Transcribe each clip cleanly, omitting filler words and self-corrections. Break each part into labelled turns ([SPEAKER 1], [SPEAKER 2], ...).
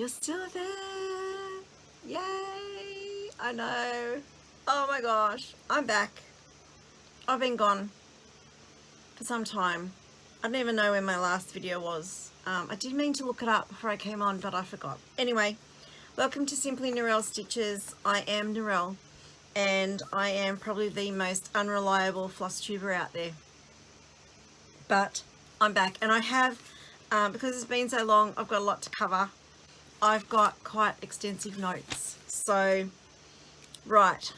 [SPEAKER 1] You're still there. Yay. I know. Oh my gosh. I'm back. I've been gone for some time. I don't even know when my last video was. I did mean to look it up before I came on, but I forgot. Anyway, welcome to Simply Narelle Stitches. I am Narelle, and I am probably the most unreliable floss tuber out there. But I'm back, and I have, because it's been so long, I've got a lot to cover. I've got quite extensive notes. So, right.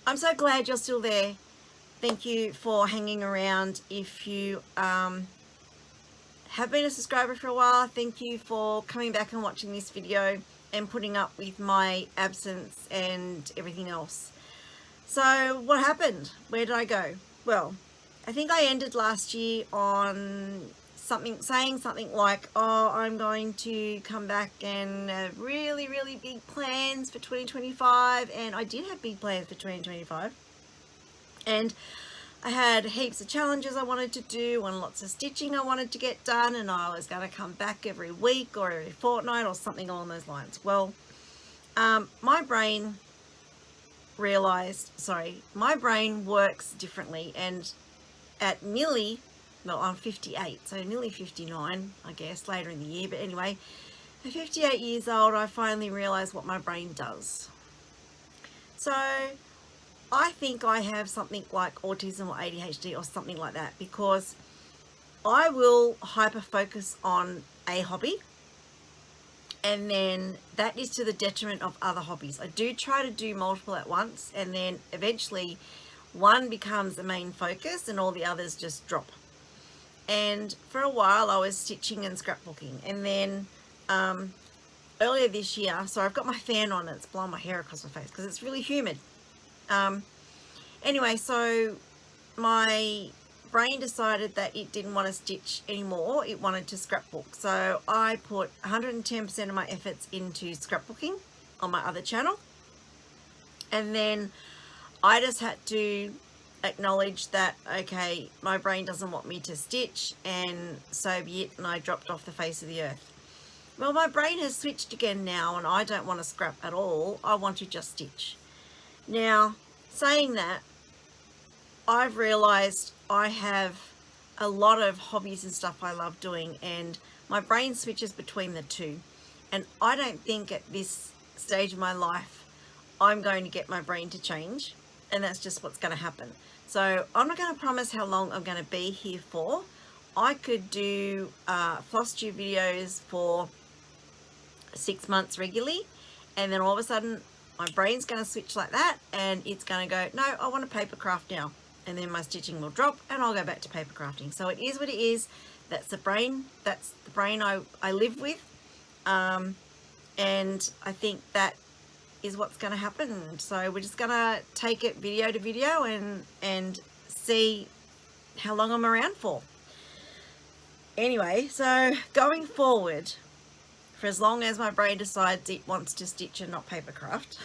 [SPEAKER 1] I'm so glad you're still there. Thank you for hanging around. If you have been a subscriber for a while, thank you for coming back and watching this video and putting up with my absence and everything else. So what happened? Where did I go? Well, I think I ended last year on saying something like, oh, I'm going to come back and have really, really big plans for 2025. And I did have big plans for 2025. And I had heaps of challenges I wanted to do and lots of stitching I wanted to get done, and I was going to come back every week or every fortnight or something along those lines. Well, my brain works differently, and at nearly, well, I'm 58, so nearly 59, I guess, later in the year. But anyway, at 58 years old, I finally realized what my brain does. So I think I have something like autism or ADHD or something like that, because I will hyper focus on a hobby, and then that is to the detriment of other hobbies. I do try to do multiple at once, and then eventually one becomes the main focus and all the others just drop. And for a while I was stitching and scrapbooking, and then earlier this year, so I've got my fan on and it's blowing my hair across my face because it's really humid. Anyway, so my brain decided that it didn't want to stitch anymore. It wanted to scrapbook. So I put 110% of my efforts into scrapbooking on my other channel. And then I just had to acknowledge that, okay, my brain doesn't want me to stitch, and so be it, and I dropped off the face of the earth. Well, my brain has switched again now, and I don't want to scrap at all. I want to just stitch. Now, saying that, I've realized I have a lot of hobbies and stuff I love doing, and my brain switches between the two. And I don't think at this stage of my life I'm going to get my brain to change, and that's just what's going to happen. So I'm not going to promise how long I'm going to be here for. I could do floss tube videos for 6 months regularly, and then all of a sudden my brain's going to switch like that, and it's going to go, no, I want a paper craft now. And then my stitching will drop and I'll go back to paper crafting. So it is what it is. That's the brain I live with. And I think that is what's going to happen. So we're just going to take it video to video and see how long I'm around for. Anyway, so going forward, for as long as my brain decides it wants to stitch and not paper craft,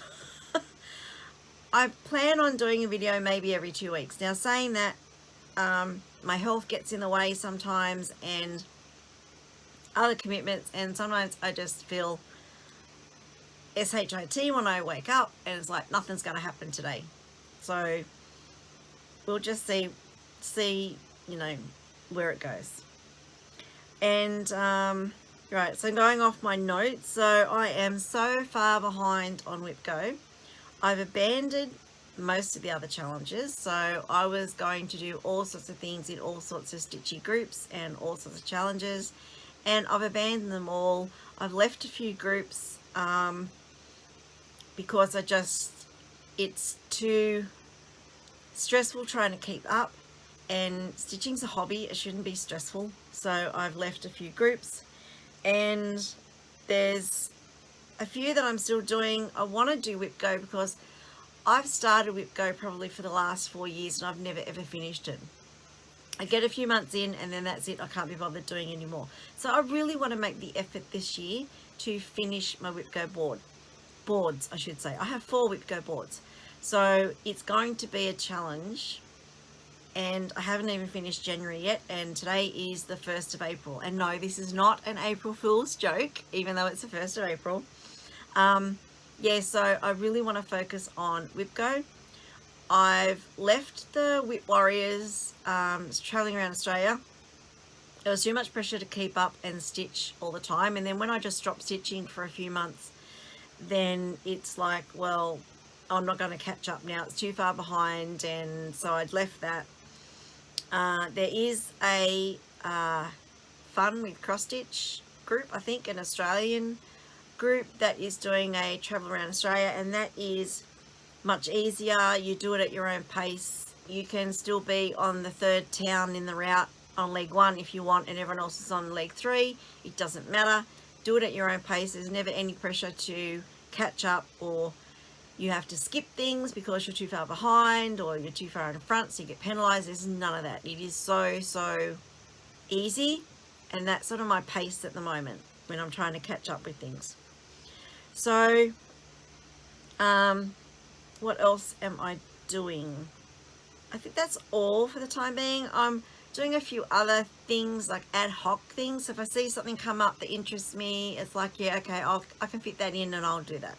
[SPEAKER 1] I plan on doing a video maybe every 2 weeks. Now, saying that, my health gets in the way sometimes, and other commitments, and sometimes I just feel SHIT when I wake up, and it's like nothing's going to happen today. So we'll just see, you know, where it goes. And right, so going off my notes, so I am so far behind on Whip Go. I've abandoned most of the other challenges. So I was going to do all sorts of things in all sorts of stitchy groups and all sorts of challenges, and I've abandoned them all. I've left a few groups because it's too stressful trying to keep up, and stitching's a hobby, it shouldn't be stressful. So I've left a few groups, and there's a few that I'm still doing. I want to do Whip Go because I've started Whip Go probably for the last 4 years and I've never ever finished it. I get a few months in and then that's it. I can't be bothered doing anymore. So I really want to make the effort this year to finish my Whip Go boards, I should say. I have 4 Whip Go boards. So it's going to be a challenge and I haven't even finished January yet, and today is the 1st of April. And no, this is not an April Fool's joke, even though it's the 1st of April. Yeah, so I really want to focus on WIPGO. I've left the WIP Warriors, traveling around Australia. There was too much pressure to keep up and stitch all the time, and then when I just stopped stitching for a few months, then it's like, well, I'm not going to catch up now, it's too far behind, and so I'd left that. There is a Fun with Cross Stitch group, I think, an Australian group that is doing a travel around Australia, and that is much easier. You do it at your own pace. You can still be on the 3rd town in the route on leg 1 if you want, and everyone else is on leg 3. It doesn't matter. Do it at your own pace. There's never any pressure to catch up, or you have to skip things because you're too far behind, or you're too far in front so you get penalized. There's none of that. It is so easy, and that's sort of my pace at the moment when I'm trying to catch up with things. So what else am I doing? I think that's all for the time being. I'm doing a few other things, like ad hoc things. So if I see something come up that interests me, it's like, yeah, okay, I can fit that in and I'll do that.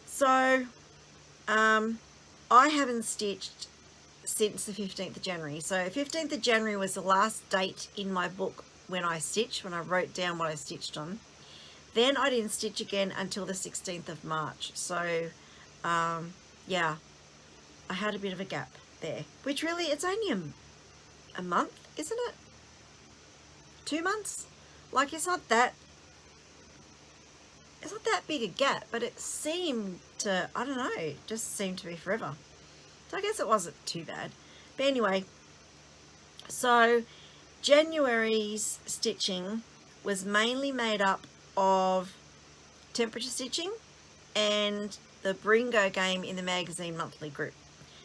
[SPEAKER 1] So I haven't stitched since the 15th of January. So 15th of January was the last date in my book when I stitched, when I wrote down what I stitched on. Then I didn't stitch again until the 16th of March. So yeah, I had a bit of a gap there, which really, it's only a month, isn't it? 2 months? Like, it's not that big a gap, but it seemed to, I don't know, it just seemed to be forever. So I guess it wasn't too bad. But anyway, so January's stitching was mainly made up of temperature stitching and the Bringo game in the magazine monthly group.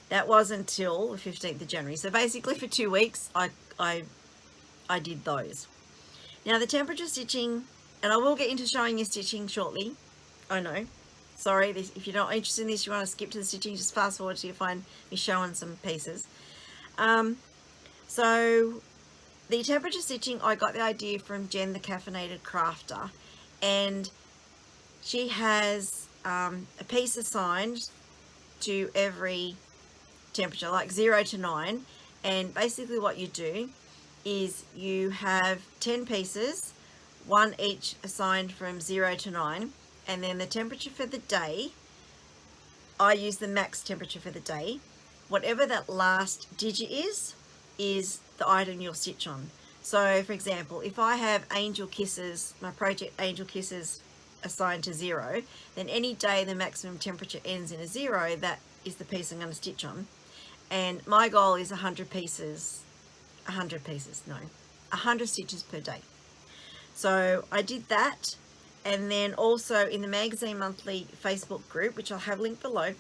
[SPEAKER 1] That was until the 15th of January. So basically for 2 weeks, I did those. Now the temperature stitching, and I will get into showing you stitching shortly. I know. Sorry, if you're not interested in this, you want to skip to the stitching, just fast forward till you find me showing some pieces. So the temperature stitching, I got the idea from Jen, the Caffeinated Crafter, and she has a piece assigned to every temperature, like 0 to 9, and basically what you do is you have 10 pieces, one each assigned from 0 to 9, and then the temperature for the day, I use the max temperature for the day. Whatever that last digit is the item you'll stitch on. So for example, if I have Angel Kisses, my project Angel Kisses assigned to 0, then any day the maximum temperature ends in a 0, that is the piece I'm going to stitch on. And my goal is 100 stitches per day. So I did that, and then also in the Magazine Monthly Facebook group, which I'll have linked below,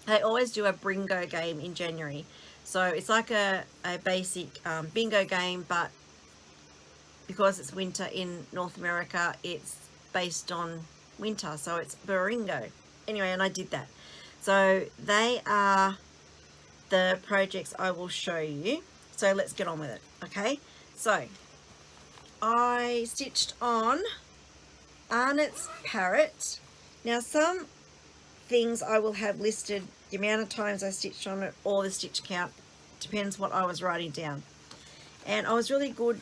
[SPEAKER 1] they always do a Bringo game in January. So it's like a basic bingo game, but because it's winter in North America, it's based on winter, so it's Baringo. Anyway, and I did that. So they are the projects I will show you. So let's get on with it, okay? So I stitched on Arnott's Parrot. Now some things I will have listed the amount of times I stitched on it or the stitch count, depends what I was writing down. And I was really good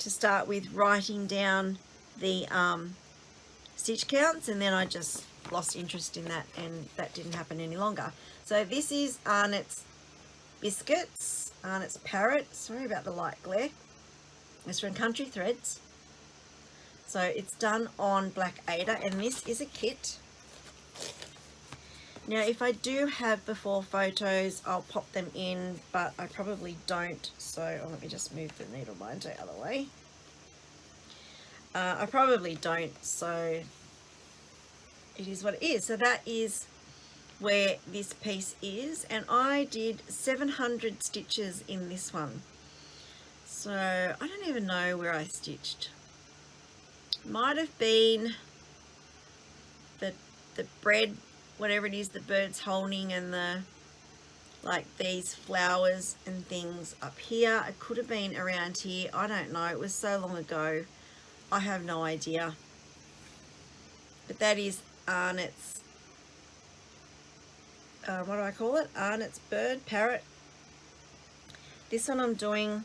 [SPEAKER 1] to start with writing down the stitch counts, and then I just lost interest in that, and that didn't happen any longer. So this is Arnott's Biscuits, Arnott's Parrot. Sorry about the light glare. It's from Country Threads. So it's done on Black Ada, and this is a kit. Now if I do have before photos, I'll pop them in, but I probably don't. So let me just move the needle binder the other way. I probably don't, so it is what it is. So that is where this piece is, and I did 700 stitches in this one. So I don't even know where I stitched. Might have been the bread, whatever it is the bird's holding, and the like these flowers and things up here. It could have been around here. I don't know. It was so long ago. I have no idea. But that is Arnott's, what do I call it? Arnott's bird, parrot. This one I'm doing,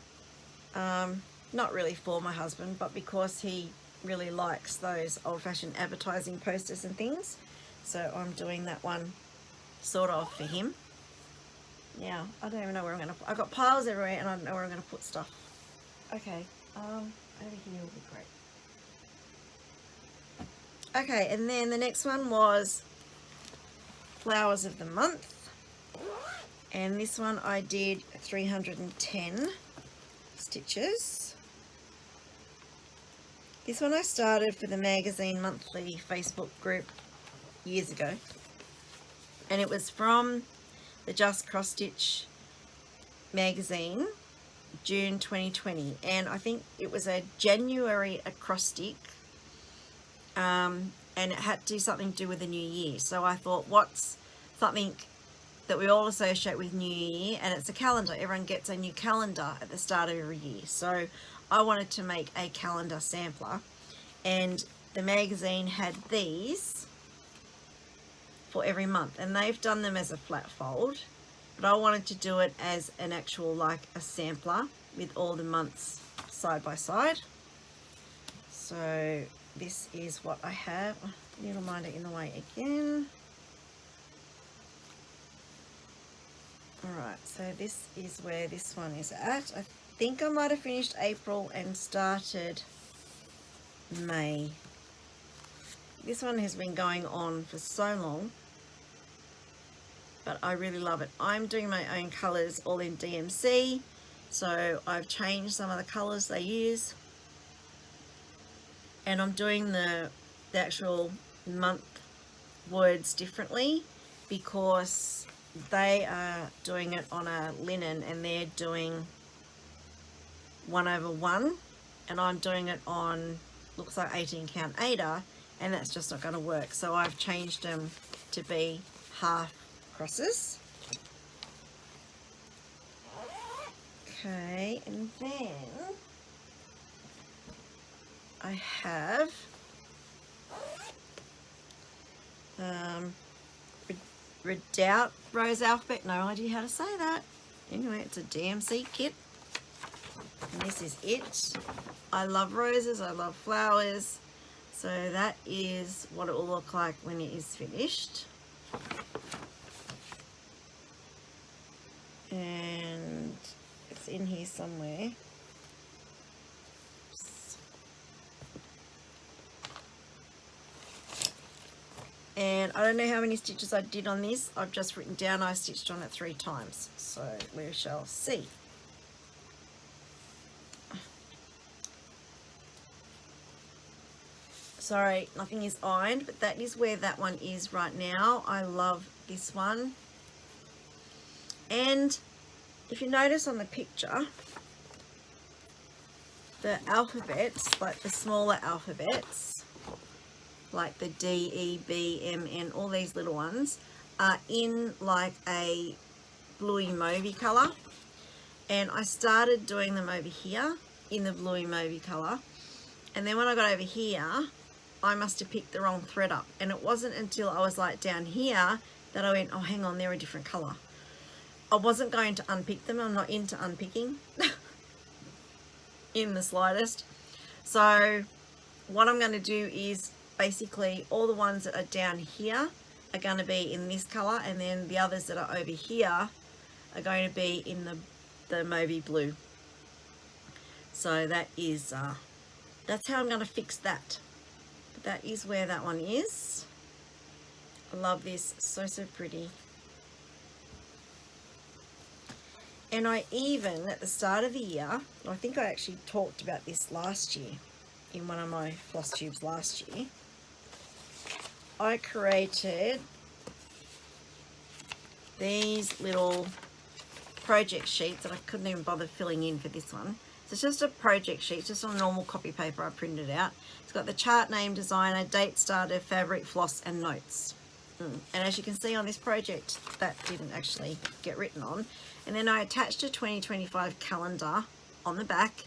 [SPEAKER 1] not really for my husband, but because he really likes those old-fashioned advertising posters and things. So I'm doing that one sort of for him. Now, I don't even know where I'm going to put. I've got piles everywhere and I don't know where I'm going to put stuff. Okay, over here will be great. Okay, and then the next one was Flowers of the Month. And this one I did 310 stitches. This one I started for the magazine monthly Facebook group years ago. And it was from the Just Cross Stitch magazine, June 2020. And I think it was a January acrostic. And it had to do something to do with the new year. So I thought, what's something that we all associate with New Year? And it's a calendar. Everyone gets a new calendar at the start of every year. So I wanted to make a calendar sampler. And the magazine had these for every month. And they've done them as a flat fold. But I wanted to do it as an actual, like a sampler with all the months side by side. So this is what I have. Needle minder in the way again. Alright, so this is where this one is at. I think I might have finished April and started May. This one has been going on for so long, but I really love it. I'm doing my own colours all in DMC, so I've changed some of the colours they use. And I'm doing the actual month words differently because they are doing it on a linen and they're doing 1/1 and I'm doing it on, looks like 18 count Ada, and that's just not going to work. So I've changed them to be half crosses. Okay, and then I have Redoubt Rose Alphabet. No idea how to say that. Anyway, it's a DMC kit. And this is it. I love roses. I love flowers. So that is what it will look like when it is finished. And it's in here somewhere. And I don't know how many stitches I did on this. I've just written down I stitched on it 3 times. So we shall see. Sorry, nothing is ironed, but that is where that one is right now. I love this one. And if you notice on the picture, the alphabets, like the smaller alphabets, like the D, E, B, M, N, all these little ones are in like a bluey mauvey colour. And I started doing them over here in the bluey mauvey colour. And then when I got over here, I must have picked the wrong thread up. And it wasn't until I was like down here that I went, oh, hang on, they're a different colour. I wasn't going to unpick them. I'm not into unpicking in the slightest. So what I'm going to do is basically all the ones that are down here are going to be in this colour, and then the others that are over here are going to be in the mauvey blue. So that is, that's how I'm going to fix that. But that is where that one is. I love this, so pretty. And I even, at the start of the year, I think I actually talked about this last year in one of my floss tubes last year, I created these little project sheets that I couldn't even bother filling in for this one. So it's just a project sheet, just on normal copy paper I printed out. It's got the chart name, designer, date started, fabric, floss and notes. And as you can see on this project, that didn't actually get written on. And then I attached a 2025 calendar on the back,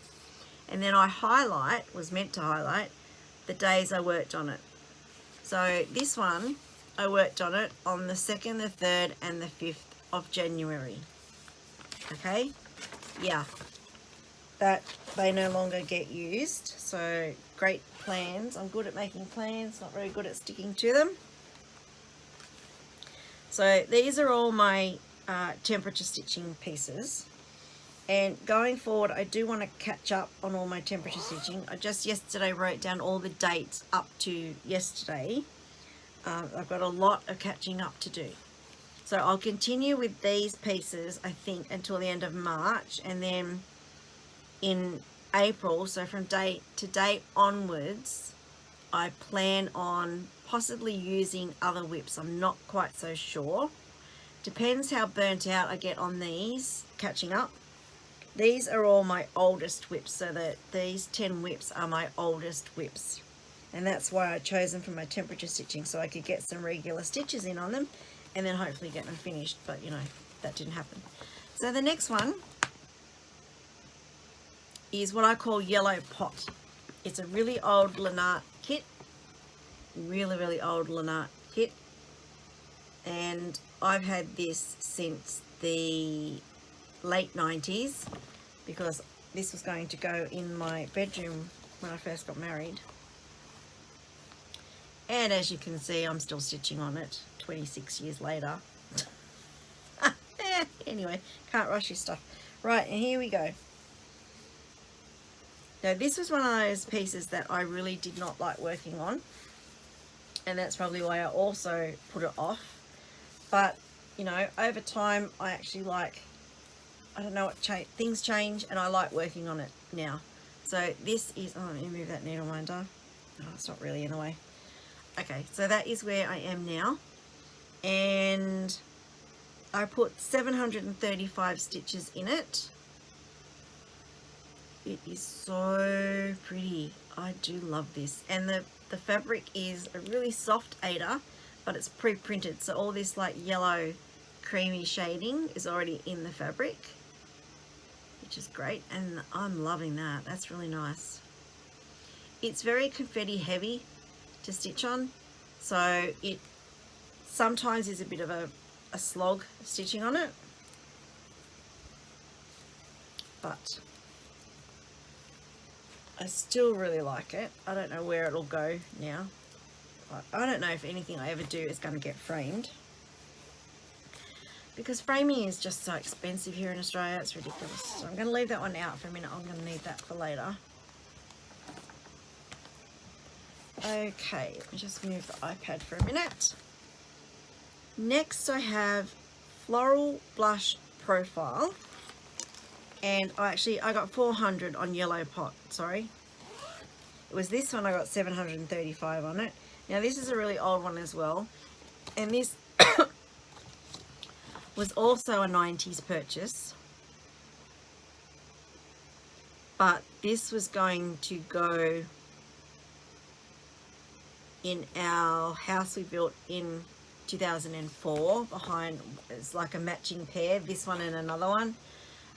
[SPEAKER 1] and then I was meant to highlight the days I worked on it. So this one, I worked on it on the 2nd, the 3rd, and the 5th of January. Okay, yeah, that they no longer get used. So great plans. I'm good at making plans, not very good at sticking to them. So these are all my temperature stitching pieces, and going forward I do want to catch up on all my temperature stitching. I just yesterday wrote down all the dates up to yesterday. I've got a lot of catching up to do, so I'll continue with these pieces I think until the end of March, and then in April, so from day to day onwards, I plan on possibly using other whips. I'm not quite so sure. Depends how burnt out I get on these catching up. These are all my oldest whips, so that these 10 whips are my oldest whips. And that's why I chose them for my temperature stitching, so I could get some regular stitches in on them and then hopefully get them finished. But you know, that didn't happen. So the next one is what I call Yellow Pot. It's a really old Lynart kit, really old Lynart kit, and I've had this since the late 90s because this was going to go in my bedroom when I first got married. And as you can see, I'm still stitching on it 26 years later. Anyway, can't rush your stuff. Right, and here we go. Now this was one of those pieces that I really did not like working on, and that's probably why I also put it off. But you know, over time I actually like, I don't know what things change, and I like working on it now. So this is, oh, let me move that needle minder. Oh, it's not really in the way. Okay, so that is where I am now, and I put 735 stitches in it. It is so pretty. I do love this. And the fabric is a really soft Aida, but it's pre-printed. So all this like yellow creamy shading is already in the fabric, which is great. And I'm loving that. That's really nice. It's very confetti heavy to stitch on. So it sometimes is a bit of a slog stitching on it. But I still really like it. I don't know where it'll go now. I don't know if anything I ever do is going to get framed, because framing is just so expensive here in Australia. It's ridiculous. So I'm going to leave that one out for a minute. I'm going to need that for later. Okay, let me just move the iPad for a minute. Next I have Floral Blush Profile. And I got 400 on Yellow Pot, sorry. It was this one I got 735 on it. Now this is a really old one as well. And this was also a 90s purchase. But this was going to go in our house we built in 2004 behind, it's like a matching pair, this one and another one.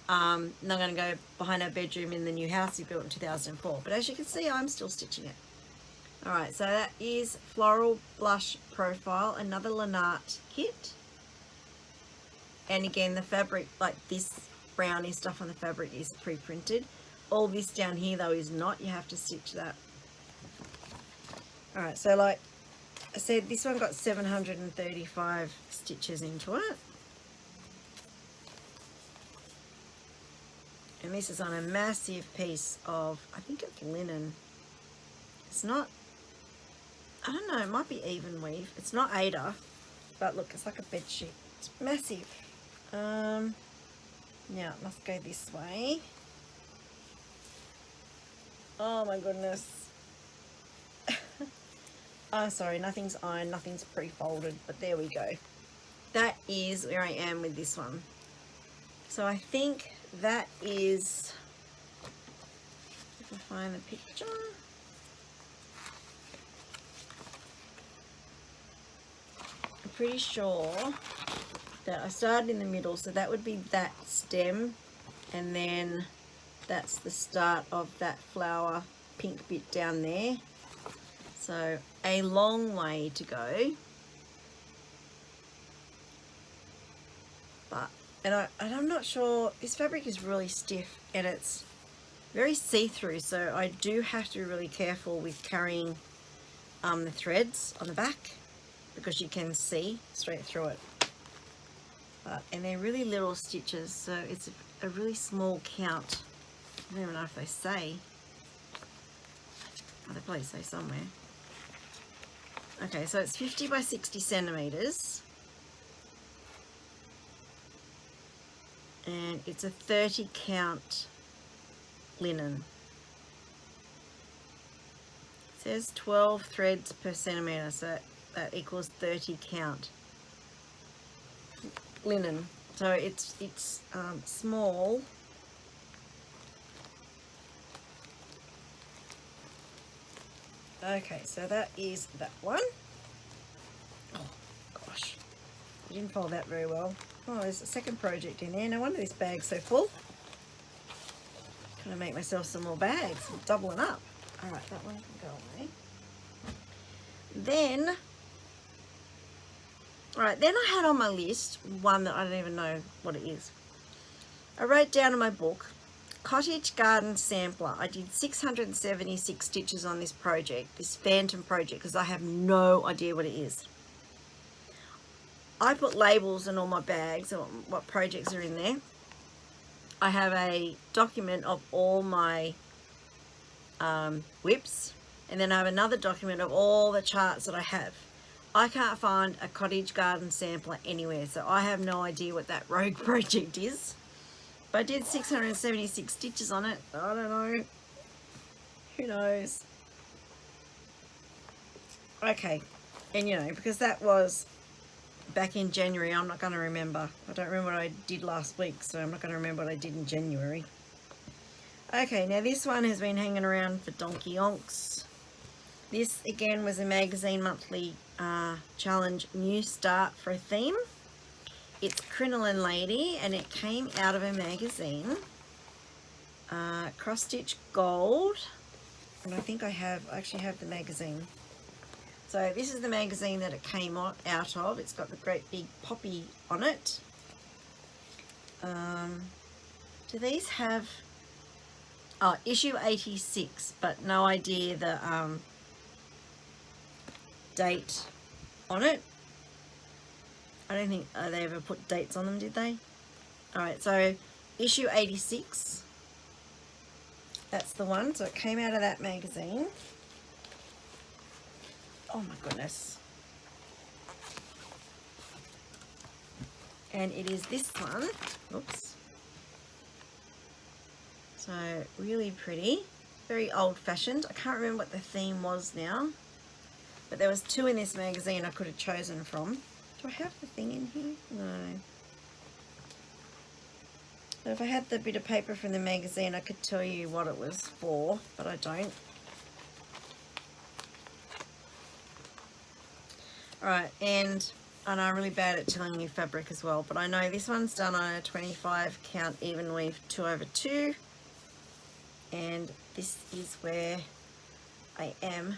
[SPEAKER 1] And I'm going to go behind our bedroom in the new house we built in 2004. But as you can see, I'm still stitching it. Alright, so that is Floral Blush Profile, another Lynart kit. And again, the fabric, like this brownie stuff on the fabric, is pre-printed. All this down here though is not. You have to stitch that. Alright, so like I said, this one got 735 stitches into it. And this is on a massive piece of, I think it's linen. It's not, I don't know, it might be even weave. It's not Aida, but look, it's like a bed sheet. It's massive. Now it must go this way. Oh my goodness. Oh, sorry, nothing's ironed, nothing's pre-folded, but there we go. That is where I am with this one. So I think that is, if I find the picture, I'm pretty sure that I started in the middle, so that would be that stem, and then that's the start of that flower pink bit down there. So a long way to go. But, and I'm not sure, this fabric is really stiff and it's very see-through, so I do have to be really careful with carrying the threads on the back, because you can see straight through it. And they're really little stitches, so it's a really small count. I don't even know if they say. Oh, they probably say somewhere. Okay, so it's 50 by 60 centimeters. And it's a 30 count linen. It says 12 threads per centimeter, so that equals 30 count linen. So it's small. Okay, so that is that one. Oh gosh, I didn't fold that very well. Oh, there's a second project in there. No wonder this bag's so full. Gonna make myself some more bags. I'm doubling up. All right, that one can go away. Then, all right, then I had on my list one that I don't even know what it is. I wrote down in my book, Cottage Garden Sampler. I did 676 stitches on this project, this Phantom project, because I have no idea what it is. I put labels in all my bags and what projects are in there. I have a document of all my whips, and then I have another document of all the charts that I have. I can't find a Cottage Garden Sampler anywhere, so I have no idea what that rogue project is. But I did 676 stitches on it. I don't know. Who knows? Okay. And you know, because that was back in January, I'm not going to remember. I don't remember what I did last week, so I'm not going to remember what I did in January. Okay, now this one has been hanging around for donkey onks. This again was a magazine monthly challenge, New Start for a Theme. It's Crinoline Lady, and it came out of a magazine, Cross Stitch Gold, and I think I actually have the magazine. So this is the magazine that it came out of. It's got the great big poppy on it. Do these have, oh, issue 86, but no idea the date on it. I don't think they ever put dates on them, did they? Alright, so issue 86. That's the one. So it came out of that magazine. Oh my goodness. And it is this one. Oops. So really pretty. Very old-fashioned. I can't remember what the theme was now. But there was two in this magazine I could have chosen from. Do I have the thing in here? No. But if I had the bit of paper from the magazine, I could tell you what it was for, but I don't. Alright, and I know I'm really bad at telling you fabric as well, but I know this one's done on a 25 count even weave 2/2, and this is where I am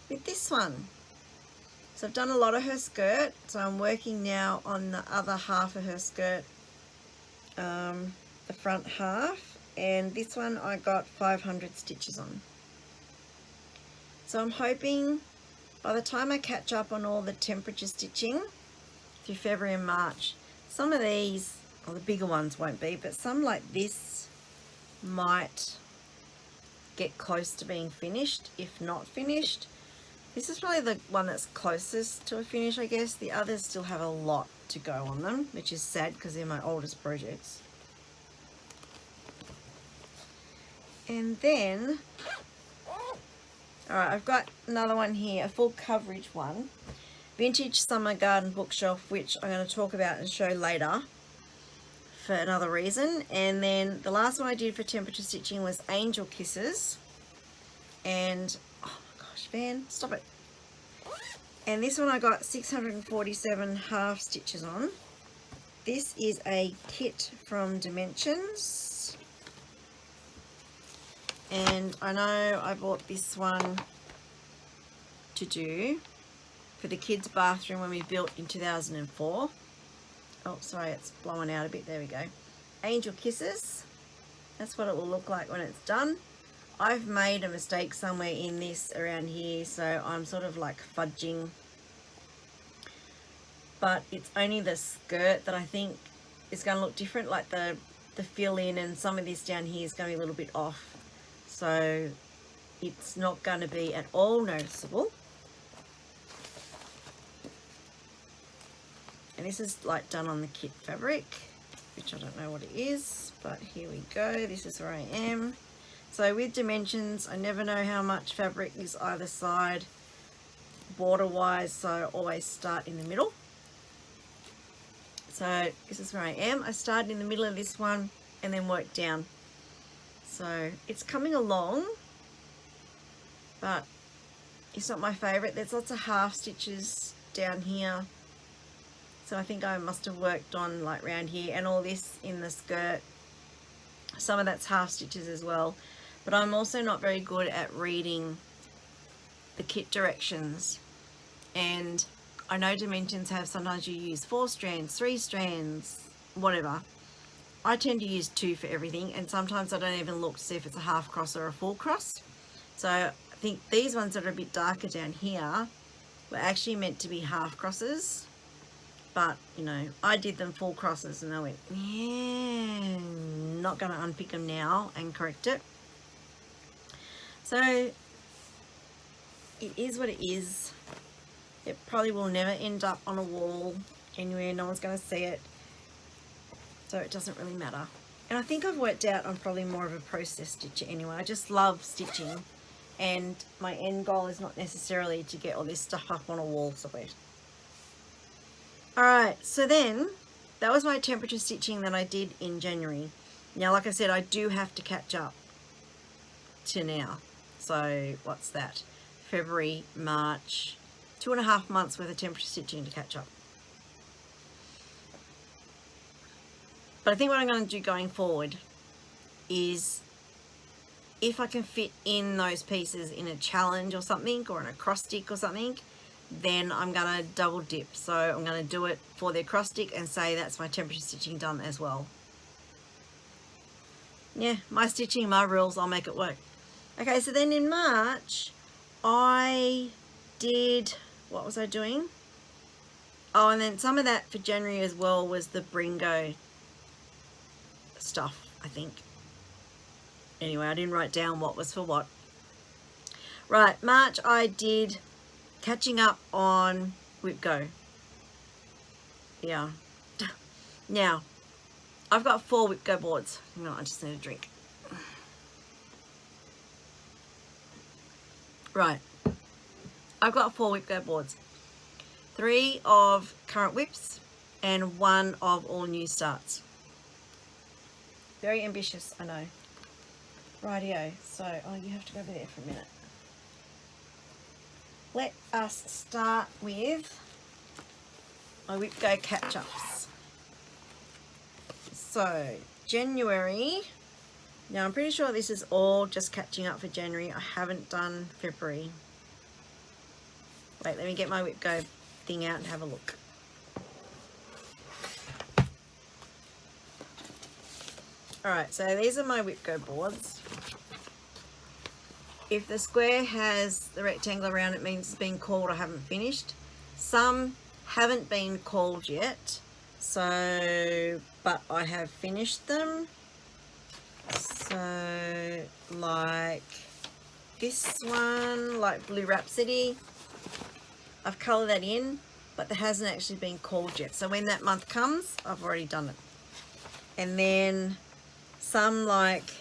[SPEAKER 1] with this one. So I've done a lot of her skirt, so I'm working now on the other half of her skirt, the front half, and this one I got 500 stitches on. So I'm hoping by the time I catch up on all the temperature stitching through February and March, some of these, well, the bigger ones won't be, but some like this might get close to being finished, if not finished. This is probably the one that's closest to a finish, I guess. The others still have a lot to go on them, which is sad because they're my oldest projects. And then, alright, I've got another one here, a full coverage one. Vintage Summer Garden Bookshelf, which I'm going to talk about and show later for another reason. And then the last one I did for temperature stitching was Angel Kisses. And, oh my gosh, Van, stop it. And this one I got 647 half stitches on. This is a kit from Dimensions. And I know I bought this one to do for the kids' bathroom when we built in 2004. Oh, sorry, it's blowing out a bit. There we go. Angel Kisses. That's what it will look like when it's done. I've made a mistake somewhere in this around here, so I'm sort of like fudging. But it's only the skirt that I think is going to look different, like the fill in, and some of this down here is going to be a little bit off. So it's not going to be at all noticeable. And this is like done on the kit fabric, which I don't know what it is, but here we go. This is where I am. So with Dimensions, I never know how much fabric is either side border wise, so I always start in the middle. So this is where I am. I started in the middle of this one and then worked down. So it's coming along, but it's not my favorite. There's lots of half stitches down here. So I think I must have worked on like round here, and all this in the skirt. Some of that's half stitches as well. But I'm also not very good at reading the kit directions. And I know Dimensions have, sometimes you use 4 strands, 3 strands, whatever. I tend to use 2 for everything, and sometimes I don't even look to see if it's a half cross or a full cross. So I think these ones that are a bit darker down here were actually meant to be half crosses. But, you know, I did them full crosses and I went, yeah, not going to unpick them now and correct it. So it is what it is. It probably will never end up on a wall anywhere. No one's going to see it. So it doesn't really matter. And I think I've worked out I'm probably more of a process stitcher anyway. I just love stitching. And my end goal is not necessarily to get all this stuff up on a wall somewhere. Alright, so then that was my temperature stitching that I did in January. Now, like I said, I do have to catch up to now. So what's that? February, March, 2.5 months worth of temperature stitching to catch up. But I think what I'm going to do going forward is, if I can fit in those pieces in a challenge or something, or in a cross stick or something, then I'm going to double dip. So I'm going to do it for the cross stick and say that's my temperature stitching done as well. Yeah, my stitching, my rules, I'll make it work. Okay, so then in March, I did, what was I doing? Oh, and then some of that for January as well was the Bringo stuff, I think. Anyway, I didn't write down what was for what. Right, March I did catching up on Whip Go. Yeah. Now, I've got 4 Whip Go boards. Hang on, I just need a drink. Right. I've got 4 Whip Go boards. 3 of current whips and 1 of all new starts. Very ambitious, I know. Rightio. So, oh, you have to go over there for a minute. Let us start with my Whip Go catch-ups. So, January. Now, I'm pretty sure this is all just catching up for January. I haven't done February. Wait, let me get my Whip Go thing out and have a look. Alright, so these are my Whip Go boards. If the square has the rectangle around it, means it's been called, I haven't finished. Some haven't been called yet, so, but I have finished them. So, like this one, like Blue Rhapsody, I've coloured that in, but that hasn't actually been called yet. So when that month comes, I've already done it. And then some like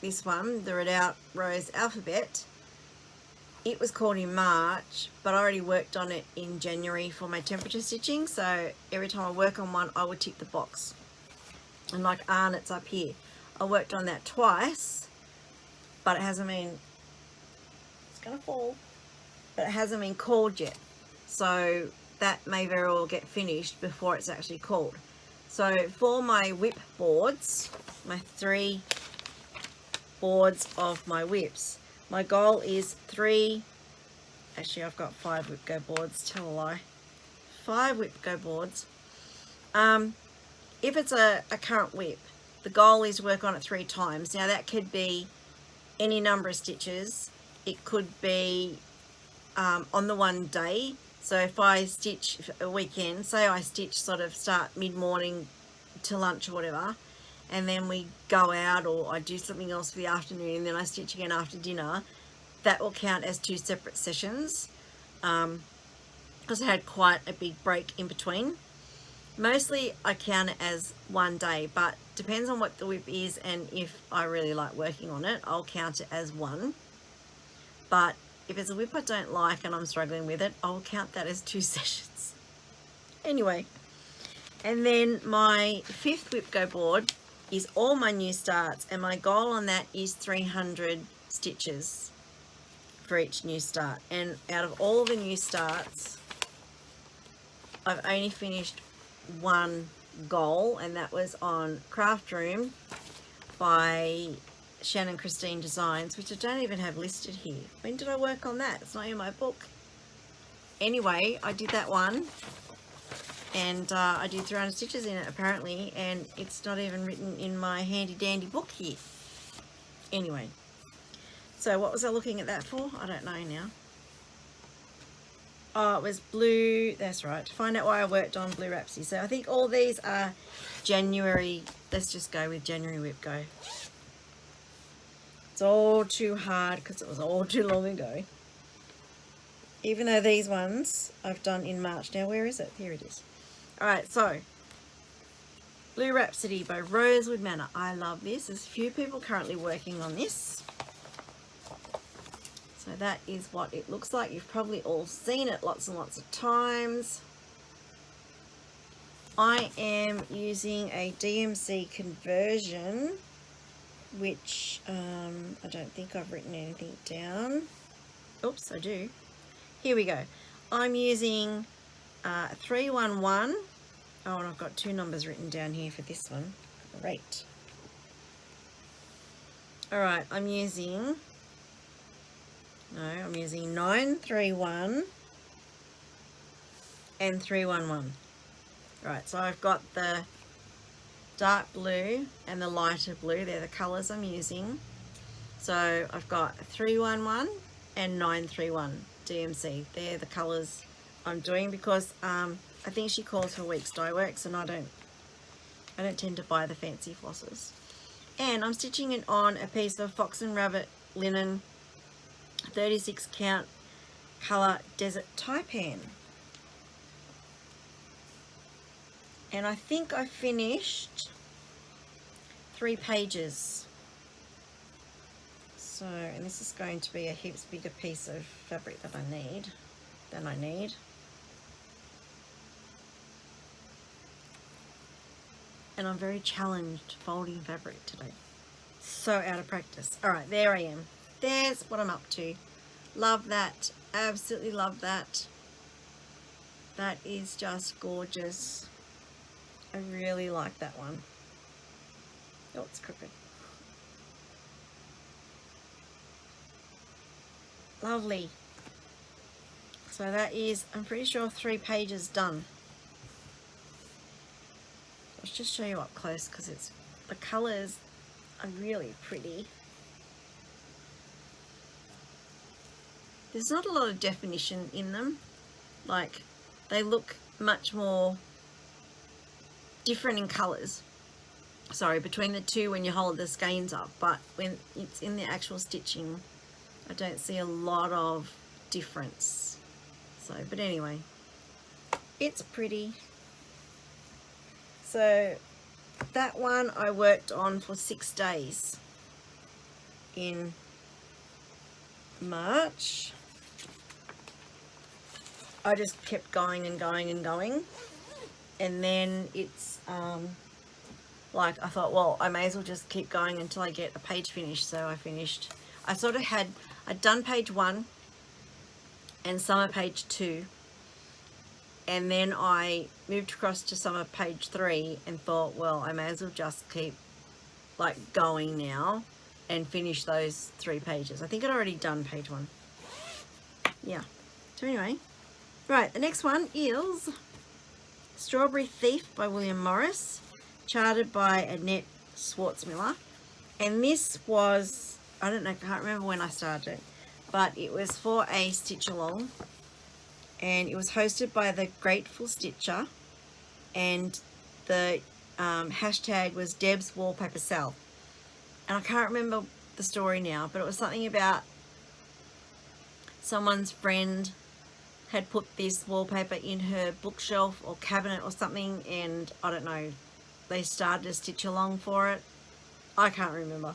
[SPEAKER 1] this one, the Red Out Rose Alphabet, it was called in March, but I already worked on it in January for my temperature stitching. So every time I work on one, I would tick the box. And like Arnott's up here, I worked on that twice, but it hasn't been, it's gonna fall. but it hasn't been called yet. So that may very well get finished before it's actually called. So for my whip boards, my 3 boards of my whips, my goal is 3, actually I've got 5 whip go boards, tell a lie, 5 whip go boards. If it's a current whip, the goal is to work on it 3 times. Now that could be any number of stitches. It could be on the one day. So if I stitch a weekend, say I stitch sort of start mid-morning to lunch or whatever, and then we go out or I do something else for the afternoon and then I stitch again after dinner, that will count as 2 separate sessions, because I had quite a big break in between. Mostly I count it as one day, but depends on what the whip is, and if I really like working on it, I'll count it as 1. But if it's a whip I don't like and I'm struggling with it, I'll count that as 2 sessions. Anyway, and then my 5th whip go board is all my new starts, and my goal on that is 300 stitches for each new start. And out of all the new starts, I've only finished 1 goal, and that was on Craft Room by Shannon Christine Designs, which I don't even have listed here. When did I work on that? It's not in my book. Anyway, I did that one, and I did 300 stitches in it apparently, and it's not even written in my handy dandy book here. Anyway, so what was I looking at that for? I don't know now. Oh, it was blue, that's right, to find out why I worked on Blue Rhapsody. So I think all these are January, let's just go with January whip go. It's all too hard because it was all too long ago. Even though these ones I've done in March. Now where is it? Here it is. Alright, so Blue Rhapsody by Rosewood Manor. I love this. There's a few people currently working on this. So that is what it looks like. You've probably all seen it lots and lots of times. I am using a DMC conversion, which I don't think I've written anything down. Oops, I do. Here we go. I'm using 311. Oh, and I've got 2 numbers written down here for this one. Great. Alright, I'm using 931 and 311. Right, so I've got the dark blue and the lighter blue. They're the colours I'm using. So I've got 311 and 931 DMC. They're the colours I'm doing because I think she calls for Weeks Dye Works, and I don't tend to buy the fancy flosses. And I'm stitching it on a piece of Fox and Rabbit linen 36 count colour Desert Taipan. And I think I finished 3 pages. So, and this is going to be a heaps bigger piece of fabric than I need. And I'm very challenged folding fabric today. So out of practice. Alright, there I am. There's what I'm up to. Love that. Absolutely love that. That is just gorgeous. I really like that one. Oh, it's crooked. Lovely. So that is, I'm pretty sure 3 pages done. Let's just show you up close because it's, the colours are really pretty. There's not a lot of definition in them. Like, they look much more different in colours. Sorry, between the two when you hold the skeins up, but when it's in the actual stitching, I don't see a lot of difference. So, but anyway, it's pretty. So that one I worked on for 6 days in March. I just kept going and going and going, and then it's like I thought, well, I may as well just keep going until I get a page finished. So I finished, I sort of had, I'd done page 1 and Summer page 2. And then I moved across to Summer page 3 and thought, well, I may as well just keep like going now and finish those 3 pages. I think I'd already done page 1. Yeah. So anyway, right, the next one is Strawberry Thief by William Morris, charted by Annette Schwartzmiller. And this was, I don't know, I can't remember when I started it, but it was for a stitch along, and it was hosted by the Grateful Stitcher, and the hashtag was Deb's Wallpaper Sell. And I can't remember the story now, but it was something about someone's friend had put this wallpaper in her bookshelf or cabinet or something, and I don't know, they started a stitch along for it. I can't remember.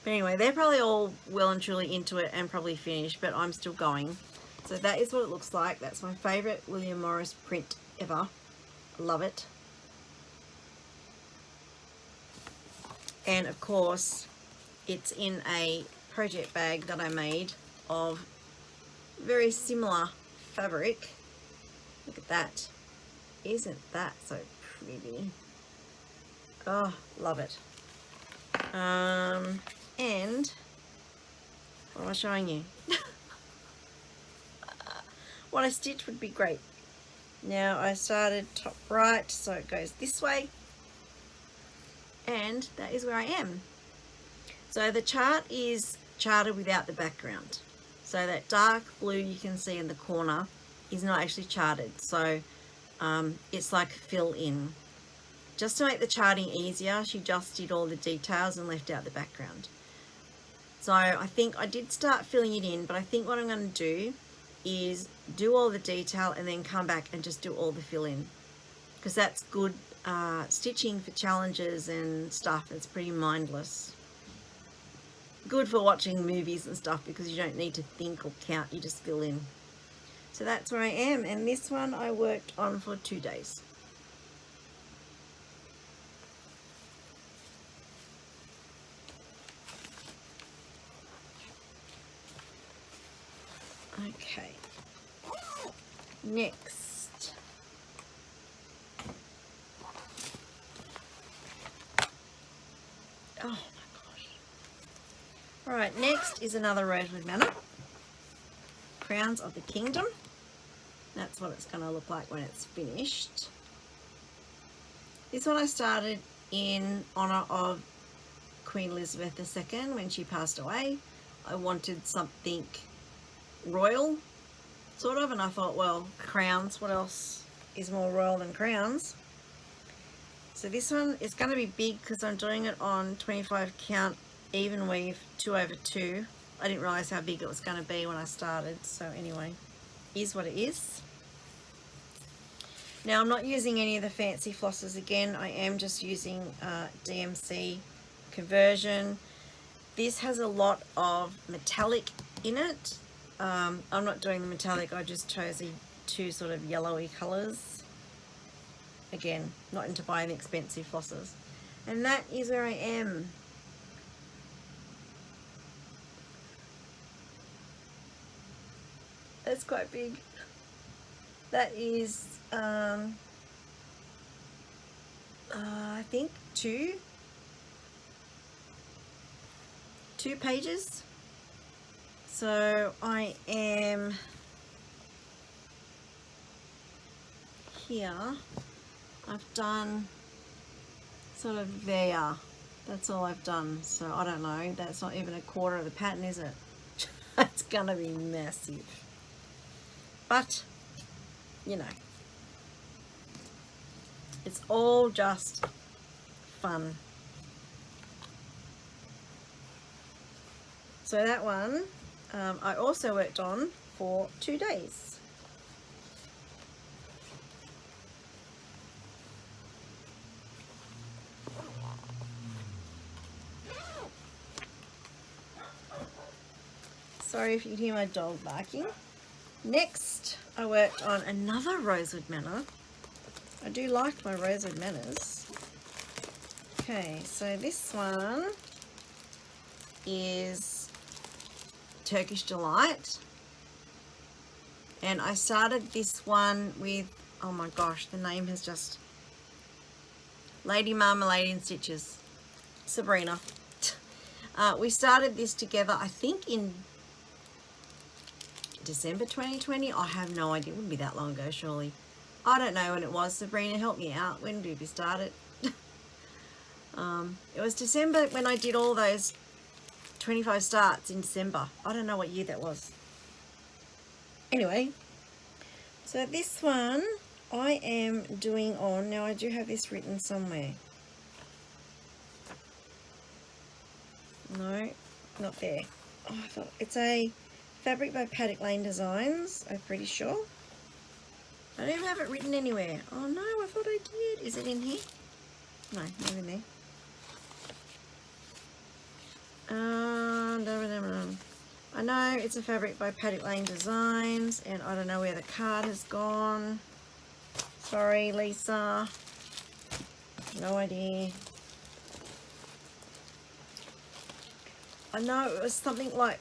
[SPEAKER 1] But anyway, they're probably all well and truly into it and probably finished, but I'm still going. So that is what it looks like. That's my favourite William Morris print ever. Love it. And of course, it's in a project bag that I made of very similar fabric. Look at that. Isn't that so pretty? Oh, love it. And what am I showing you? What I stitched would be great. Now I started top right, so it goes this way, and that is where I am. So the chart is charted without the background. So that dark blue you can see in the corner is not actually charted. So it's like fill in. Just to make the charting easier, she just did all the details and left out the background. So I think I did start filling it in, but I think what I'm going to do is do all the detail and then come back and just do all the fill in, because that's good stitching for challenges and stuff. It's pretty mindless. Good for watching movies and stuff because you don't need to think or count, you just fill in. So that's where I am, and this one I worked on for 2 days. Okay, next. Oh my gosh. Alright, next is another Rosewood Manor. Crowns of the Kingdom. That's what it's going to look like when it's finished. This one I started in honour of Queen Elizabeth II when she passed away. I wanted something royal, sort of, and I thought, well, crowns, what else is more royal than crowns? So this one is going to be big because I'm doing it on 25 count even weave 2/2. I didn't realise how big it was going to be when I started, so anyway, is what it is. Now I'm not using any of the fancy flosses again. I am just using DMC conversion. This has a lot of metallic in it. I'm not doing the metallic, I just chose the 2 sort of yellowy colours. Again, not into buying expensive flosses. And that is where I am. That's quite big. That is, I think 2 pages. So I am here. I've done sort of there. That's all I've done. So I don't know. That's not even a quarter of the pattern, is it? It's gonna be massive. But, you know, it's all just fun. So that one I also worked on for 2 days. Sorry if you can hear my dog barking. Next, I worked on another Rosewood Manor. I do like my Rosewood Manors. Okay, so this one is Turkish Delight. And I started this one with, oh my gosh, the name has just, Lady Marmalade in Stitches, Sabrina. We started this together, I think in December 2020. I have no idea. It wouldn't be that long ago, surely. I don't know when it was. Sabrina, help me out. When did we start it? It was December when I did all those 25 starts in December. I don't know what year that was. Anyway, so this one I am doing on, now I do have this written somewhere. No, not there. Oh, I thought it's a fabric by Paddock Lane Designs, I'm pretty sure. I don't even have it written anywhere. Oh no, I thought I did. Is it in here? No, not in there. I know it's a fabric by Paddock Lane Designs, and I don't know where the card has gone. Sorry, Lisa. No idea. I know it was something like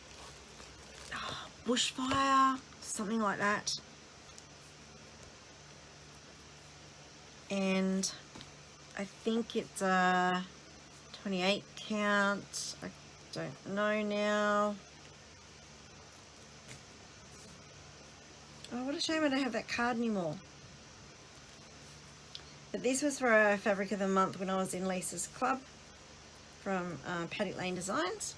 [SPEAKER 1] bushfire, something like that. And I think it's a 28 count. I don't know now. Oh, what a shame I don't have that card anymore. But this was for a Fabric of the Month when I was in Lisa's club from Paddock Lane Designs.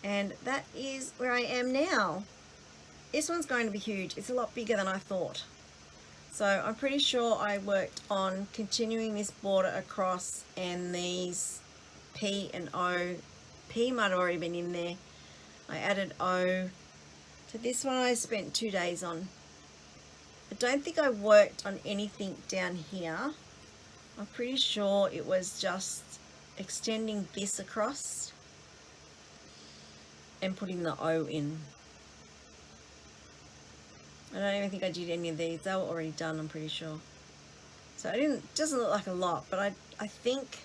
[SPEAKER 1] And that is where I am now. This one's going to be huge. It's a lot bigger than I thought. So I'm pretty sure I worked on continuing this border across, and these P and O. P might have already been in there. I added O. So this one I spent 2 days on. I don't think I worked on anything down here. I'm pretty sure it was just extending this across and putting the O in. I don't even think I did any of these. They were already done, I'm pretty sure. So it doesn't look like a lot, but I think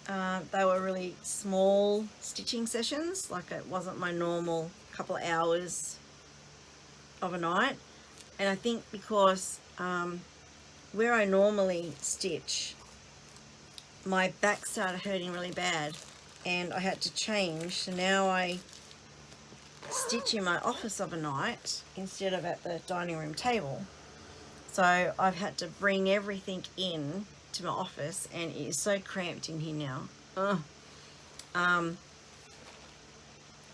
[SPEAKER 1] they were really small stitching sessions. Like, it wasn't my normal couple of hours of a night. And I think because where I normally stitch, my back started hurting really bad and I had to change. So now I stitch in my office of a night instead of at the dining room table. So I've had to bring everything in to my office, and it is so cramped in here now.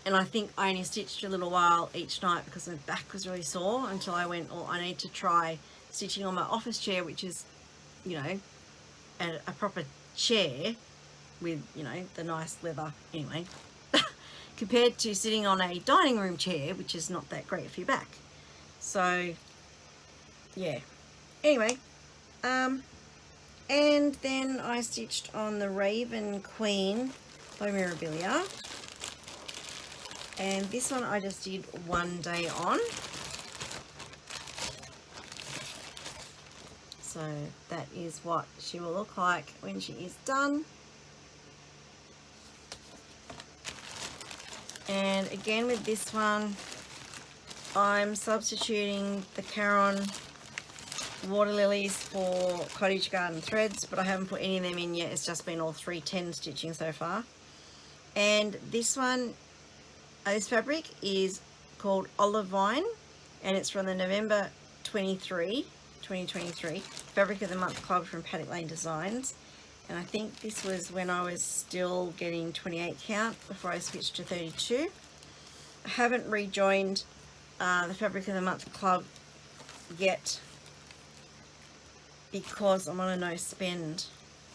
[SPEAKER 1] And I think I only stitched for a little while each night because my back was really sore, until I went, oh, I need to try stitching on my office chair, which is, you know, a proper chair with, you know, the nice leather, anyway, compared to sitting on a dining room chair, which is not that great for your back. So, yeah. Anyway, and then I stitched on the Raven Queen by Mirabilia. And this one I just did 1 day on. So that is what she will look like when she is done. And again with this one, I'm substituting the Caron water lilies for cottage garden threads, but I haven't put any of them in yet. It's just been all 310 stitching so far. And this one, this fabric is called Olive Vine, and it's from the November 2023 Fabric of the Month Club from Paddock Lane Designs. And I think this was when I was still getting 28 count before I switched to 32. I haven't rejoined the Fabric of the Month Club yet because I'm on a no spend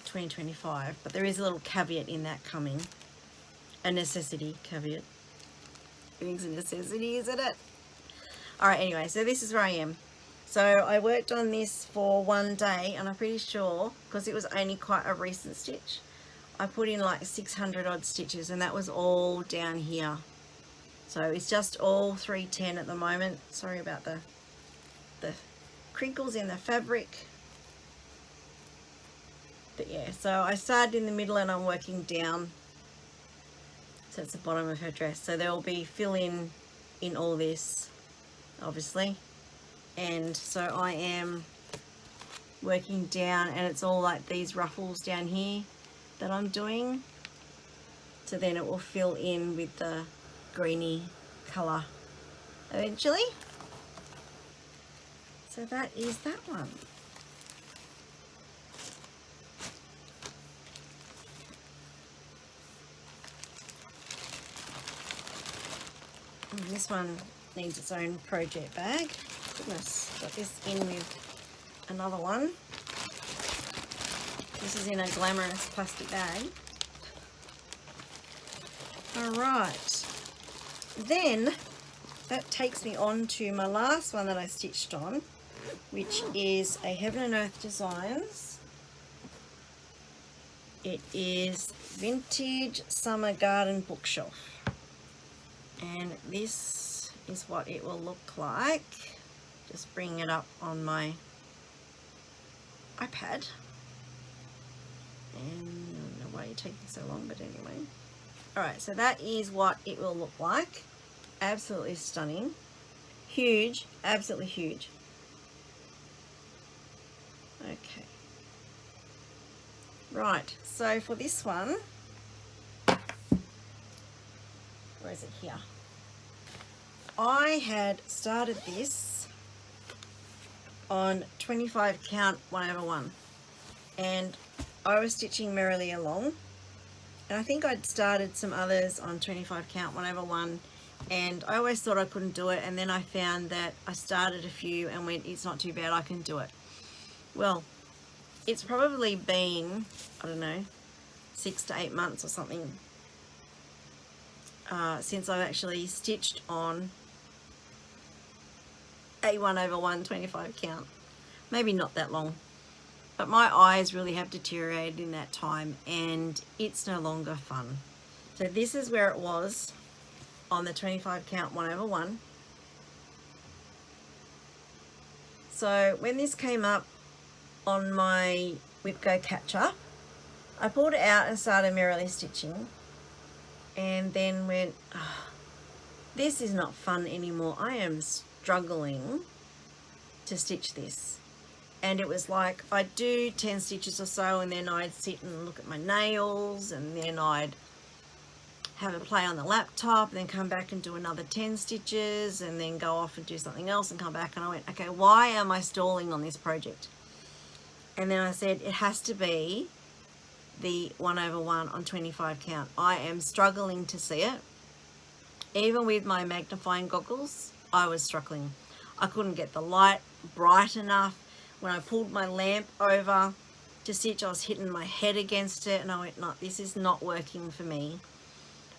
[SPEAKER 1] 2025, but there is a little caveat in that coming, a necessity caveat. Everything's a necessity, isn't it? Alright, anyway, so this is where I am. So I worked on this for 1 day, and I'm pretty sure, because it was only quite a recent stitch, I put in like 600 odd stitches, and that was all down here. So it's just all 310 at the moment. Sorry about the crinkles in the fabric. But yeah, so I started in the middle and I'm working down. So it's the bottom of her dress. So there will be fill in all this obviously, and so I am working down, and it's all like these ruffles down here that I'm doing, so then it will fill in with the greeny colour eventually. So that is that one. And this one needs its own project bag. Goodness, got this in with another one. This is in a glamorous plastic bag. Alright, then that takes me on to my last one that I stitched on, which is a Heaven and Earth Designs. It is Vintage Summer Garden Bookshelf, and this is what it will look like. Just bring it up on my iPad, and I don't know why you're taking so long, but anyway. Alright, so that is what it will look like. Absolutely stunning. Huge, absolutely huge. Okay. Right, so for this one, where is it here? I had started this on 25 count 1/1, and I was stitching merrily along, and I think I'd started some others on 25 count 1/1, and I always thought I couldn't do it, and then I found that I started a few and went, it's not too bad, I can do it. Well, it's probably been, I don't know, 6 to 8 months or something since I've actually stitched on a 1/1 25 count. Maybe not that long, but my eyes really have deteriorated in that time, and it's no longer fun. So this is where it was on the 25 count 1/1. So when this came up on my Whip Go catch up, I pulled it out and started merrily stitching, and then went, oh, this is not fun anymore. I am struggling to stitch this. And it was like I'd do 10 stitches or so, and then I'd sit and look at my nails, and then I'd have a play on the laptop, and then come back and do another 10 stitches, and then go off and do something else and come back. And I went, okay, why am I stalling on this project? And then I said, it has to be the 1/1 on 25 count. I am struggling to see it. Even with my magnifying goggles, I was struggling. I couldn't get the light bright enough. When I pulled my lamp over to stitch, I was hitting my head against it, and I went, no, this is not working for me.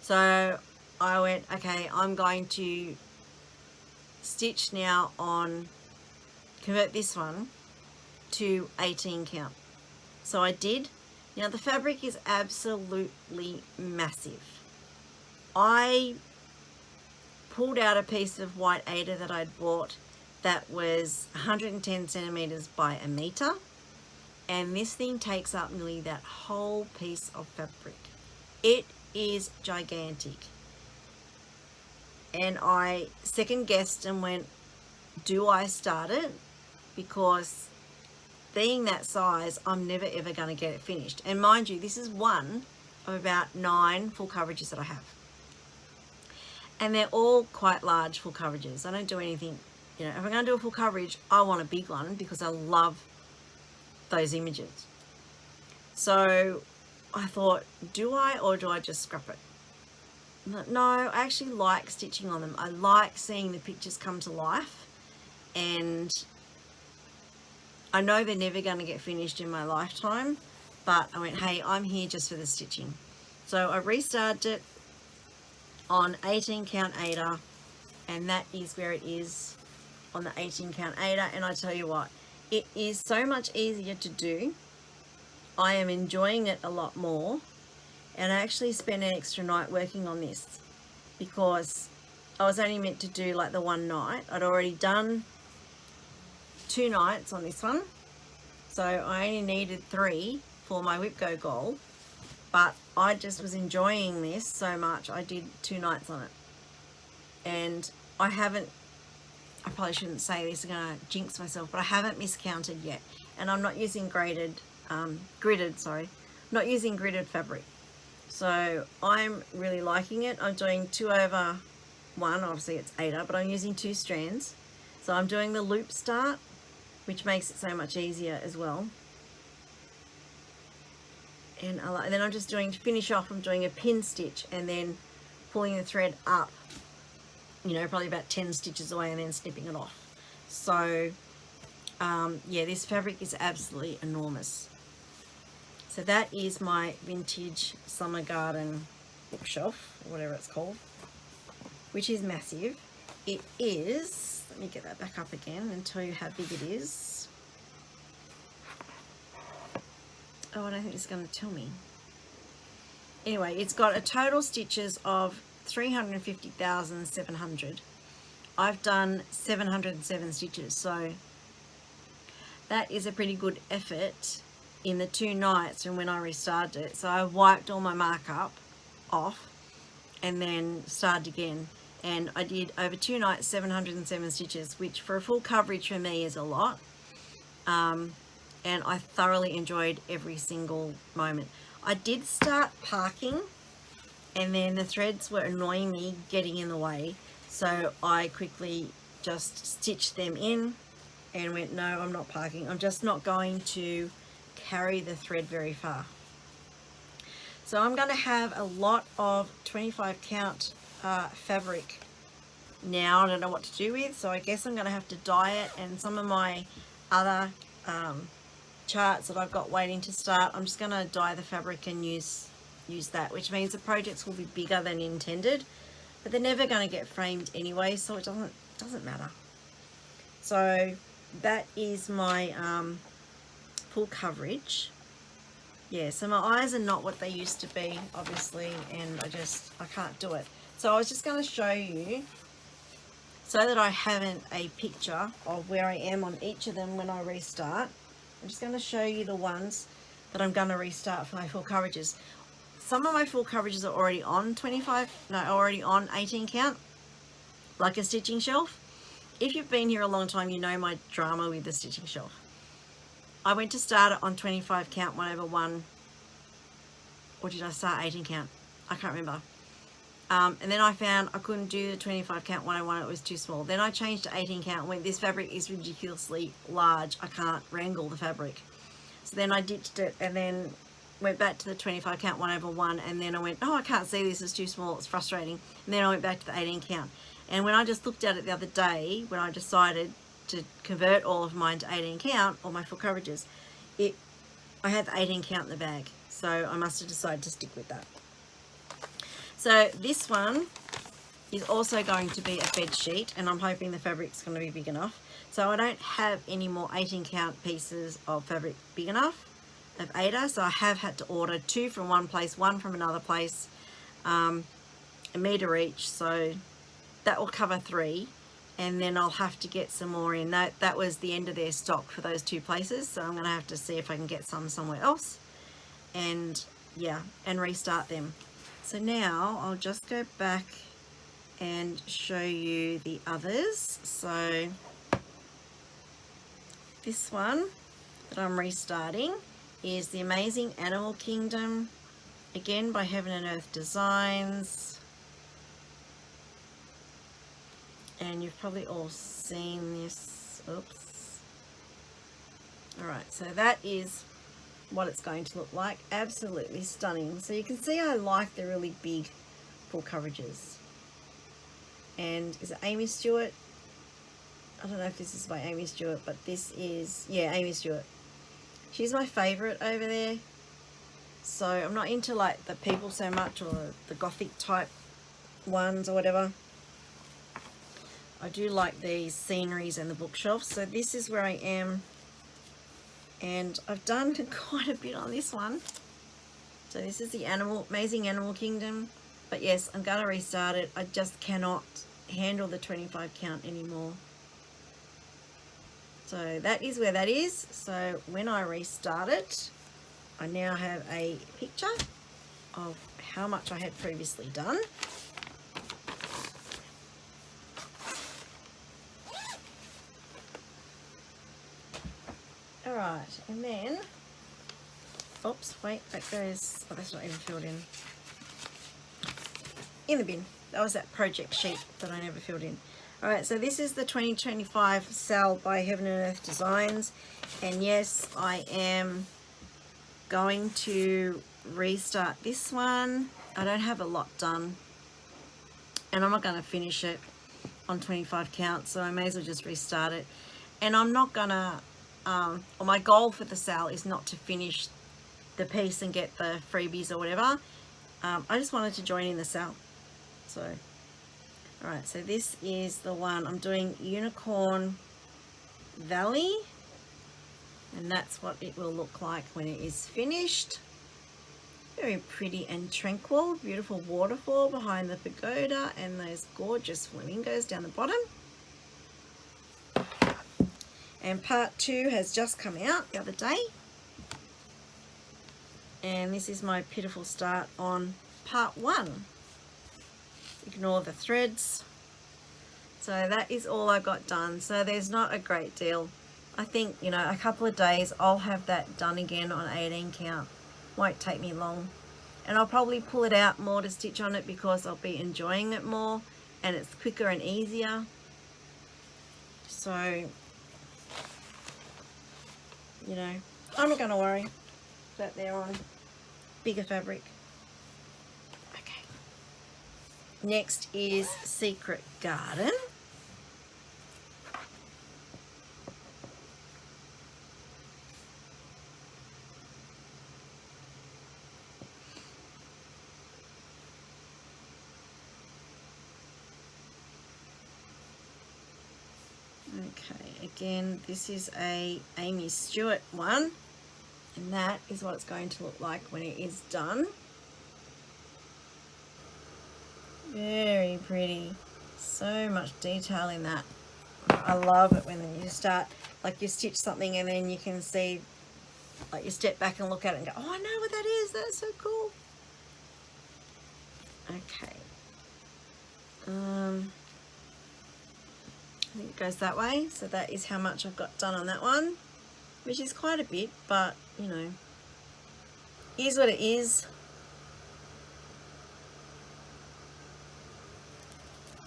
[SPEAKER 1] So I went, okay, I'm going to stitch now on, convert this one to 18 count. So I did. Now the fabric is absolutely massive. I pulled out a piece of white Aida that I'd bought that was 110 centimeters by a meter, and this thing takes up nearly that whole piece of fabric. It is gigantic, and I second guessed and went, do I start it? Because being that size, I'm never ever going to get it finished. And mind you, this is one of about 9 full coverages that I have, and they're all quite large full coverages. I don't do anything, you know, if I'm going to do a full coverage, I want a big one because I love those images. So I thought, do I, or do I just scrap it? No, I actually like stitching on them. I like seeing the pictures come to life, and I know they're never going to get finished in my lifetime, but I went, hey, I'm here just for the stitching. So I restarted it on 18 count Aida, and that is where it is on the 18 count Aida. And I tell you what, it is so much easier to do. I am enjoying it a lot more, and I actually spent an extra night working on this because I was only meant to do like the one night. I'd already done 2 nights on this one, so I only needed 3 for my Whip Go goal, but I just was enjoying this so much I did 2 nights on it, and I I probably shouldn't say this, I'm going to jinx myself, but I haven't miscounted yet. And I'm not using gridded fabric. So I'm really liking it. I'm doing 2/1, obviously it's 8, but I'm using 2 strands. So I'm doing the loop start, which makes it so much easier as well. And then I'm just doing, to finish off, I'm doing a pin stitch and then pulling the thread up, you know, probably about 10 stitches away, and then snipping it off. So yeah, this fabric is absolutely enormous. So that is my vintage summer garden bookshelf, or whatever it's called, which is massive. It is, let me get that back up again and tell you how big it is. Oh, I don't think it's going to tell me. Anyway, it's got a total stitches of 350,700. I've done 707 stitches, so that is a pretty good effort in the 2 nights from when I restarted it. So I wiped all my markup off and then started again, and I did over 2 nights 707 stitches, which for a full coverage for me is a lot. And I thoroughly enjoyed every single moment. I did start parking, and then the threads were annoying me getting in the way, so I quickly just stitched them in and went, no, I'm not parking. I'm just not going to carry the thread very far. So I'm going to have a lot of 25 count fabric now. I don't know what to do with, so I guess I'm going to have to dye it, and some of my other charts that I've got waiting to start, I'm just going to dye the fabric and use that, which means the projects will be bigger than intended, but they're never going to get framed anyway, so it doesn't matter. So that is my full coverage. Yeah, so my eyes are not what they used to be, obviously, and I can't do it. So I was just going to show you, so that I haven't a picture of where I am on each of them when I restart. I'm just going to show you the ones that I'm going to restart for my full coverages. Some of my full coverages are already on 18 count, like a stitching shelf. If you've been here a long time, you know my drama with the stitching shelf. I went to start it on 25 count 1/1, or did I start 18 count? I can't remember. And then I found I couldn't do the 25 count 1/1, it was too small. Then I changed to 18 count and went, this fabric is ridiculously large, I can't wrangle the fabric. So then I ditched it and then went back to the 25 count 1/1, and then I went, oh, I can't see this, it's too small, it's frustrating. And then I went back to the 18 count. And when I just looked at it the other day, when I decided to convert all of mine to 18 count, all my full coverages, I had the 18 count in the bag. So I must have decided to stick with that. So this one is also going to be a bed sheet, and I'm hoping the fabric's going to be big enough. So I don't have any more 18 count pieces of fabric big enough of Ada, so I have had to order 2 from one place, 1 from another place, a metre each, so that will cover 3, and then I'll have to get some more in. That was the end of their stock for those 2 places, so I'm going to have to see if I can get some somewhere else, and yeah, and restart them. So now I'll just go back and show you the others. So this one that I'm restarting is the Amazing Animal Kingdom, again by Heaven and Earth Designs. And you've probably all seen this. Oops. Alright, so that is what it's going to look like. Absolutely stunning. So you can see I like the really big full coverages. And is it Amy Stewart? I don't know if this is by Amy Stewart, but this is, yeah, Amy Stewart. She's my favourite over there. So I'm not into like the people so much, or the gothic type ones or whatever. I do like these sceneries and the bookshelves. So this is where I am. And I've done quite a bit on this one. So this is the Amazing Animal Kingdom. But yes, I'm going to restart it. I just cannot handle the 25 count anymore. So that is where that is. So when I restart it, I now have a picture of how much I had previously done. Alright, and then, oops, wait, that goes, oh, that's not even filled in the bin. That was that project sheet that I never filled in. Alright, so this is the 2025 Sal by Heaven and Earth Designs, and yes, I am going to restart this one. I don't have a lot done, and I'm not going to finish it on 25 count, so I may as well just restart it. And I'm not gonna well, my goal for the sale is not to finish the piece and get the freebies or whatever. I just wanted to join in the sale. So alright, so this is the one I'm doing, Unicorn Valley, and that's what it will look like when it is finished. Very pretty and tranquil, beautiful waterfall behind the pagoda and those gorgeous flamingos down the bottom. And part 2 has just come out the other day. And this is my pitiful start on part 1. Ignore the threads. So that is all I got done. So there's not a great deal. I think, you know, a couple of days I'll have that done again on 18 count. Won't take me long. And I'll probably pull it out more to stitch on it because I'll be enjoying it more and it's quicker and easier. So, you know, I'm not going to worry that they're on bigger fabric. Okay. Next is Secret Garden. Okay, again, this is a Amy Stewart one, and that is what it's going to look like when it is done. Very pretty. So much detail in that. I love it when you start, like you stitch something and then you can see, like you step back and look at it and go, oh, I know what that is. That's so cool. Okay. I think it goes that way, so that is how much I've got done on that one, which is quite a bit, but you know, is what it is.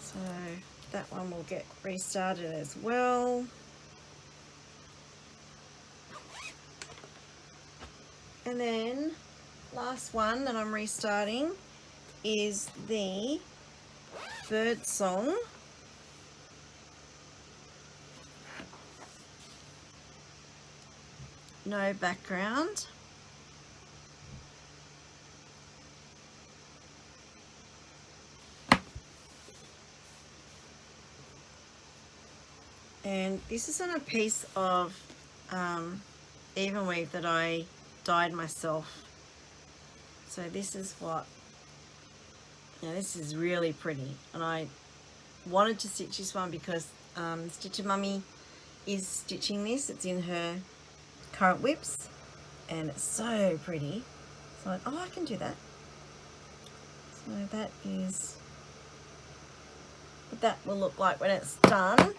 [SPEAKER 1] So that one will get restarted as well. And then last one that I'm restarting is the Bird Song. No background. And this is on a piece of even weave that I dyed myself. So this is what, now this is really pretty, and I wanted to stitch this one because Stitcher Mummy is stitching this. It's in her current whips and it's so pretty. So oh, I can do that. So that is what that will look like when it's done.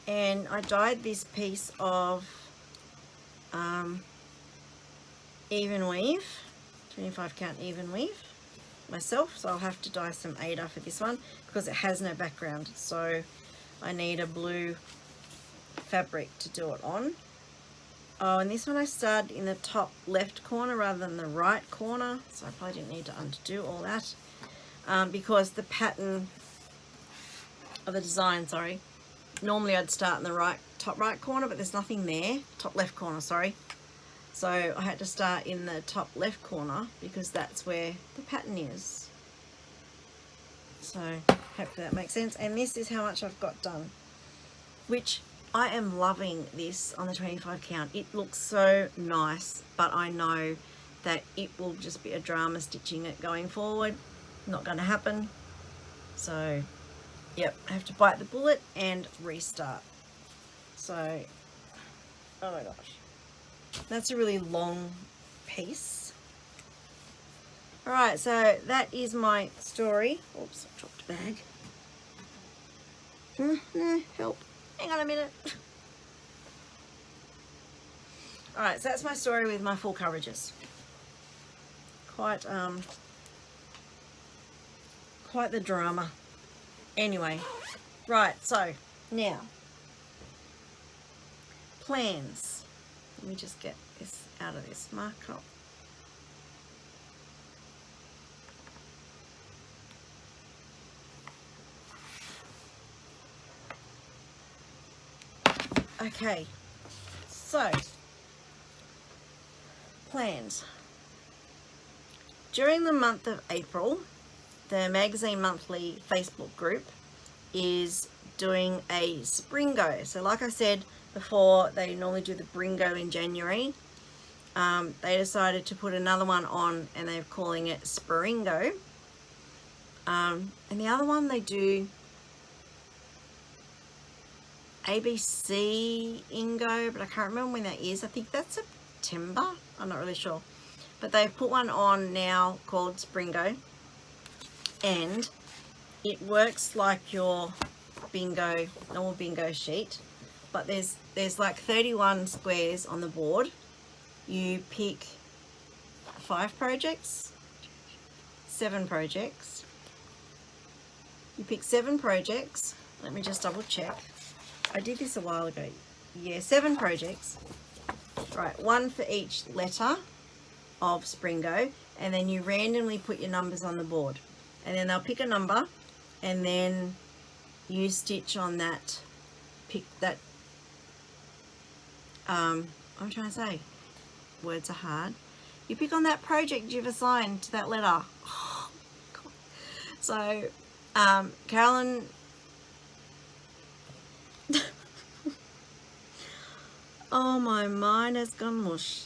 [SPEAKER 1] And I dyed this piece of even weave, 25 count even weave myself, so I'll have to dye some Ada for this one because it has no background, so I need a blue fabric to do it on. Oh, and this one I started in the top left corner rather than the right corner, so I probably didn't need to undo all that because the pattern of the design, sorry, normally I'd start in the right top right corner, but there's nothing there, top left corner, sorry. So I had to start in the top left corner because that's where the pattern is. So hopefully that makes sense. And this is how much I've got done, which I am loving this on the 25 count. It looks so nice, but I know that it will just be a drama stitching it going forward. Not going to happen. So yep, I have to bite the bullet and restart. So, oh my gosh. That's a really long piece. Alright, so that is my story. Oops, I dropped a bag. Help. Hang on a minute. Alright, so that's my story with my full coverages. Quite the drama. Anyway, right, so now plans. Let me just get this out of this marker. Okay, so plans. During the month of April, the Magazine Monthly Facebook group is doing a Springo. So like I said before, they normally do the Bringo in January. They decided to put another one on and they're calling it Springo. And the other one they do ABC Ingo, but I can't remember when that is. I think that's September. I'm not really sure. But they've put one on now called Springo. And it works like your bingo, normal bingo sheet. But there's like 31 squares on the board. You pick 5 projects, 7 projects. You pick 7 projects. Let me just double check. I did this a while ago. Yeah, 7 projects. Right, 1 for each letter of Springo, and then you randomly put your numbers on the board. And then they'll pick a number, and then you stitch on that, pick that, I'm trying to say, words are hard. You pick on that project you've assigned to that letter. Oh, God. So, Carolyn, oh, my mind has gone mush.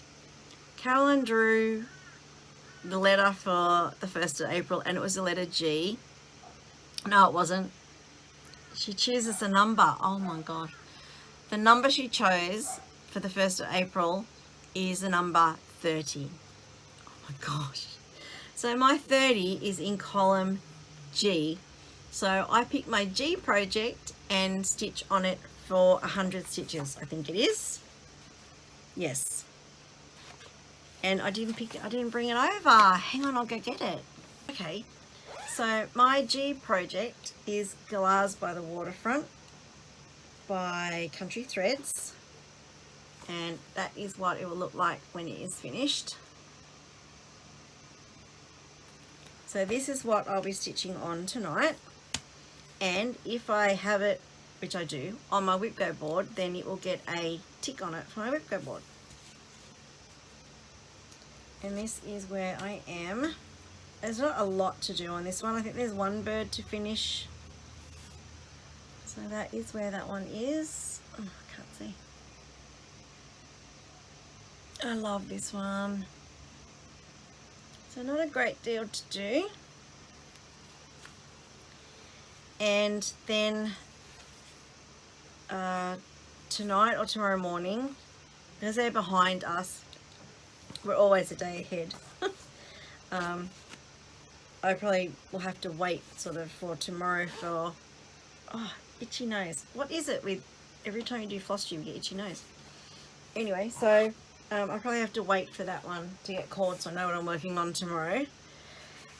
[SPEAKER 1] Carolyn drew the letter for the 1st of April, and it was the letter G. No, it wasn't. She chooses a number. Oh my God. The number she chose for the 1st of April is the number 30. Oh my gosh. So my 30 is in column G. So I pick my G project and stitch on it for 100 stitches. I think it is. Yes. And I didn't bring it over. Hang on, I'll go get it. Okay. So my G project is Galahs by the Waterfront by Country Threads. And that is what it will look like when it is finished. So this is what I'll be stitching on tonight. And if I have it, which I do, on my whip go board, then it will get a tick on it for my whip go board. And this is where I am. There's not a lot to do on this one. I think there's one bird to finish. So that is where that one is. Oh, I can't see. I love this one. So not a great deal to do. And then tonight or tomorrow morning, because they're behind us, we're always a day ahead. I probably will have to wait sort of for tomorrow for, oh, itchy nose. What is it with every time you do floss tube, you get itchy nose? Anyway, so I probably have to wait for that one to get called so I know what I'm working on tomorrow.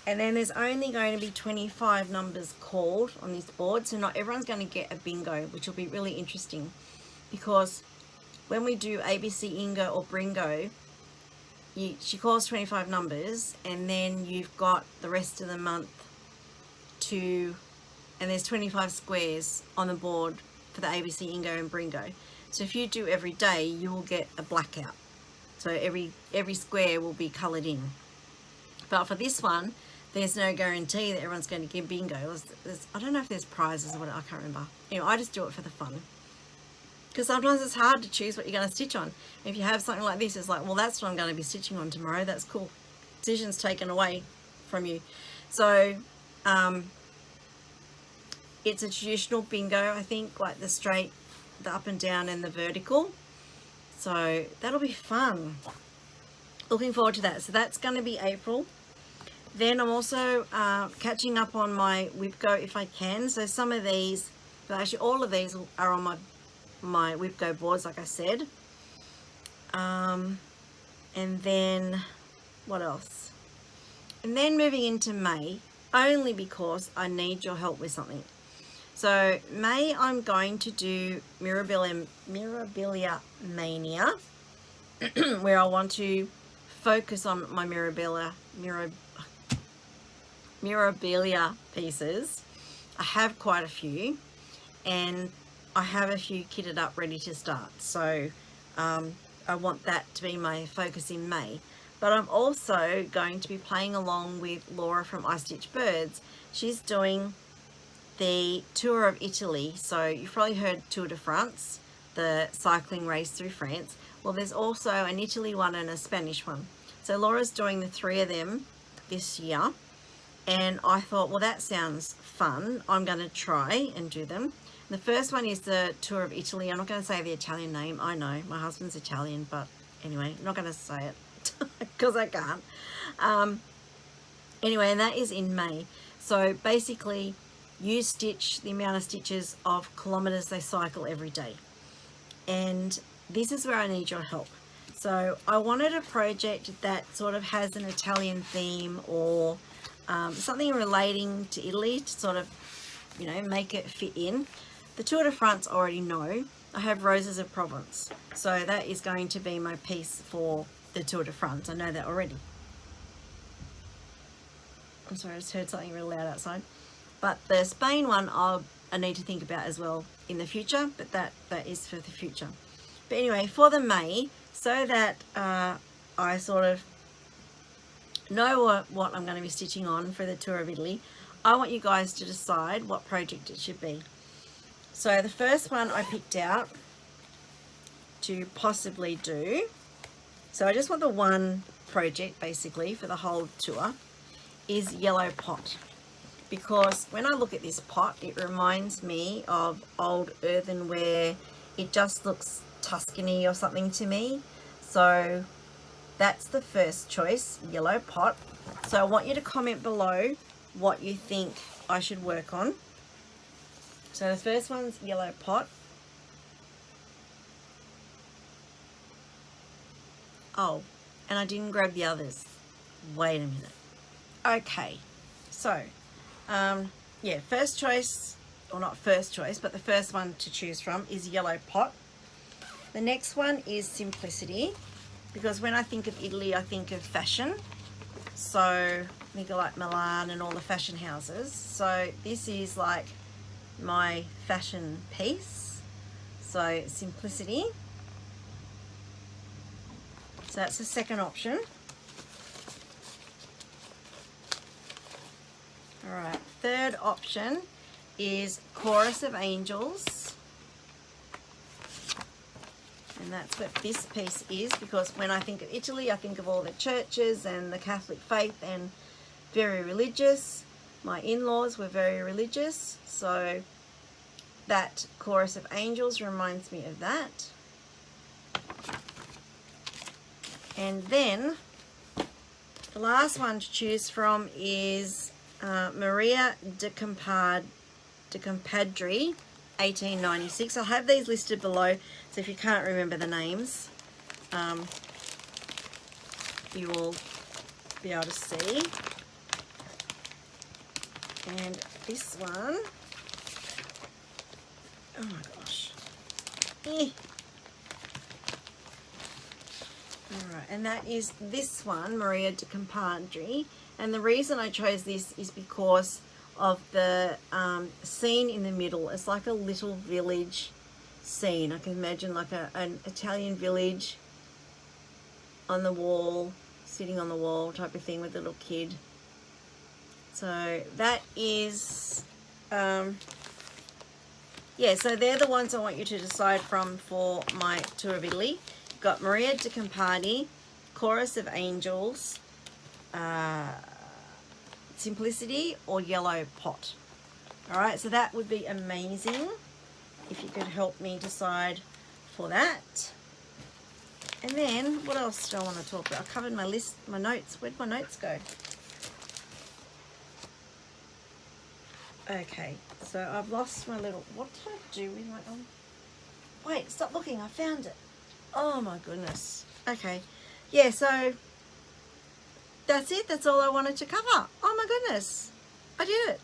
[SPEAKER 1] And then there's only going to be 25 numbers called on this board, so not everyone's going to get a bingo, which will be really interesting, because when we do ABC Ingo or Bringo, she calls 25 numbers, and then you've got the rest of the month to, and there's 25 squares on the board for the ABC Ingo and Bringo. So if you do every day, you will get a blackout. So every square will be coloured in. But for this one, there's no guarantee that everyone's going to get bingo. I don't know if there's prizes or whatever, I can't remember. Anyway, I just do it for the fun. Because sometimes it's hard to choose what you're going to stitch on. If you have something like this, it's like, well, that's what I'm going to be stitching on tomorrow. That's cool. Decision's taken away from you. So, it's a traditional bingo, I think, like the straight, the up and down, and the vertical. So, that'll be fun. Looking forward to that. So, that's going to be April. Then I'm also catching up on my whip go if I can. So, some of these, but actually all of these are on my whip go boards, like I said. And then what else? And then moving into May, only because I need your help with something. So May, I'm going to do Mirabilia Mania, where I want to focus on my Mirabilia pieces. I have quite a few, and I have a few kitted up ready to start. So I want that to be my focus in May. But I'm also going to be playing along with Laura from I Stitch Birds. She's doing the Tour of Italy. So you've probably heard Tour de France, the cycling race through France. Well, there's also an Italy one and a Spanish one. So Laura's doing the 3 of them this year. And I thought, well, that sounds fun. I'm going to try and do them. The first one is the Tour of Italy. I'm not going to say the Italian name. I know, my husband's Italian, but anyway, I'm not going to say it because I can't. Anyway, and that is in May. So basically, you stitch the amount of stitches of kilometres they cycle every day. And this is where I need your help. So I wanted a project that sort of has an Italian theme, or something relating to Italy to sort of, you know, make it fit in. The Tour de France I already know. I have Roses of Provence. So that is going to be my piece for the Tour de France. I know that already. I'm sorry, I just heard something really loud outside. But the Spain one I need to think about as well in the future, but that is for the future. But anyway, for the May, so that I sort of know what I'm going to be stitching on for the Tour of Italy, I want you guys to decide what project it should be. So the first one I picked out to possibly do, so I just want the one project basically for the whole tour, is Yellow Pot. Because when I look at this pot, it reminds me of old earthenware. It just looks Tuscany or something to me. So that's the first choice, Yellow Pot. So I want you to comment below what you think I should work on. So the first one's Yellow Pot. Oh, and I didn't grab the others. Wait a minute. Okay, so yeah, first choice, or not first choice, but the first one to choose from is Yellow Pot. The next one is Simplicity, because when I think of Italy, I think of fashion. So I think of like Milan and all the fashion houses. So this is like my fashion piece. So Simplicity. So that's the second option. All right, third option is Chorus of Angels. And that's what this piece is, because when I think of Italy, I think of all the churches and the Catholic faith and very religious. My in-laws were very religious, so that Chorus of Angels reminds me of that. And then the last one to choose from is Maria Decompadri, 1896. I'll have these listed below, so if you can't remember the names, you will be able to see. And this one, oh my gosh. Alright, and that is this one, Maria Decompadri. And the reason I chose this is because of the scene in the middle. It's like a little village scene. I can imagine like an Italian village on the wall, sitting on the wall type of thing with a little kid. So that is, yeah, so they're the ones I want you to decide from for my Tour of Italy. You've got Maria Decompadri, Chorus of Angels, Simplicity, or Yellow Pot. All right, so that would be amazing if you could help me decide for that. And then what else do I want to talk about? I covered my list, my notes. Where'd my notes go? Okay, so I've lost my little, what did I do with my, wait, stop looking, I found it. Oh my goodness. Okay. Yeah, so that's it. That's all I wanted to cover. Oh my goodness. I did it.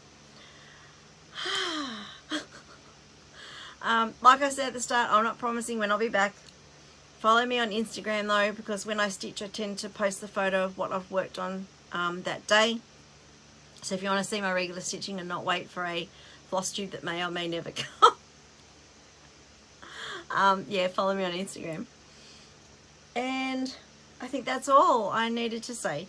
[SPEAKER 1] Like I said at the start, I'm not promising when I'll be back. Follow me on Instagram though, because when I stitch I tend to post the photo of what I've worked on that day. So if you want to see my regular stitching and not wait for a floss tube that may or may never come, yeah, follow me on Instagram. And I think that's all I needed to say.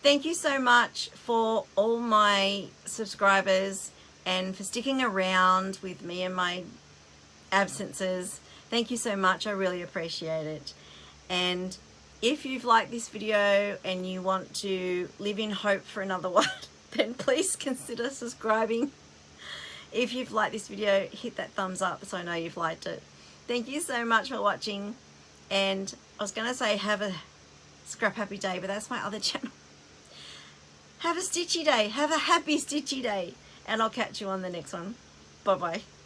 [SPEAKER 1] Thank you so much for all my subscribers and for sticking around with me and my absences. Thank you so much. I really appreciate it. And if you've liked this video and you want to live in hope for another one, then please consider subscribing. If you've liked this video, hit that thumbs up so I know you've liked it. Thank you so much for watching. And I was going to say have a scrap happy day, but that's my other channel. Have a stitchy day. Have a happy stitchy day. And I'll catch you on the next one. Bye-bye.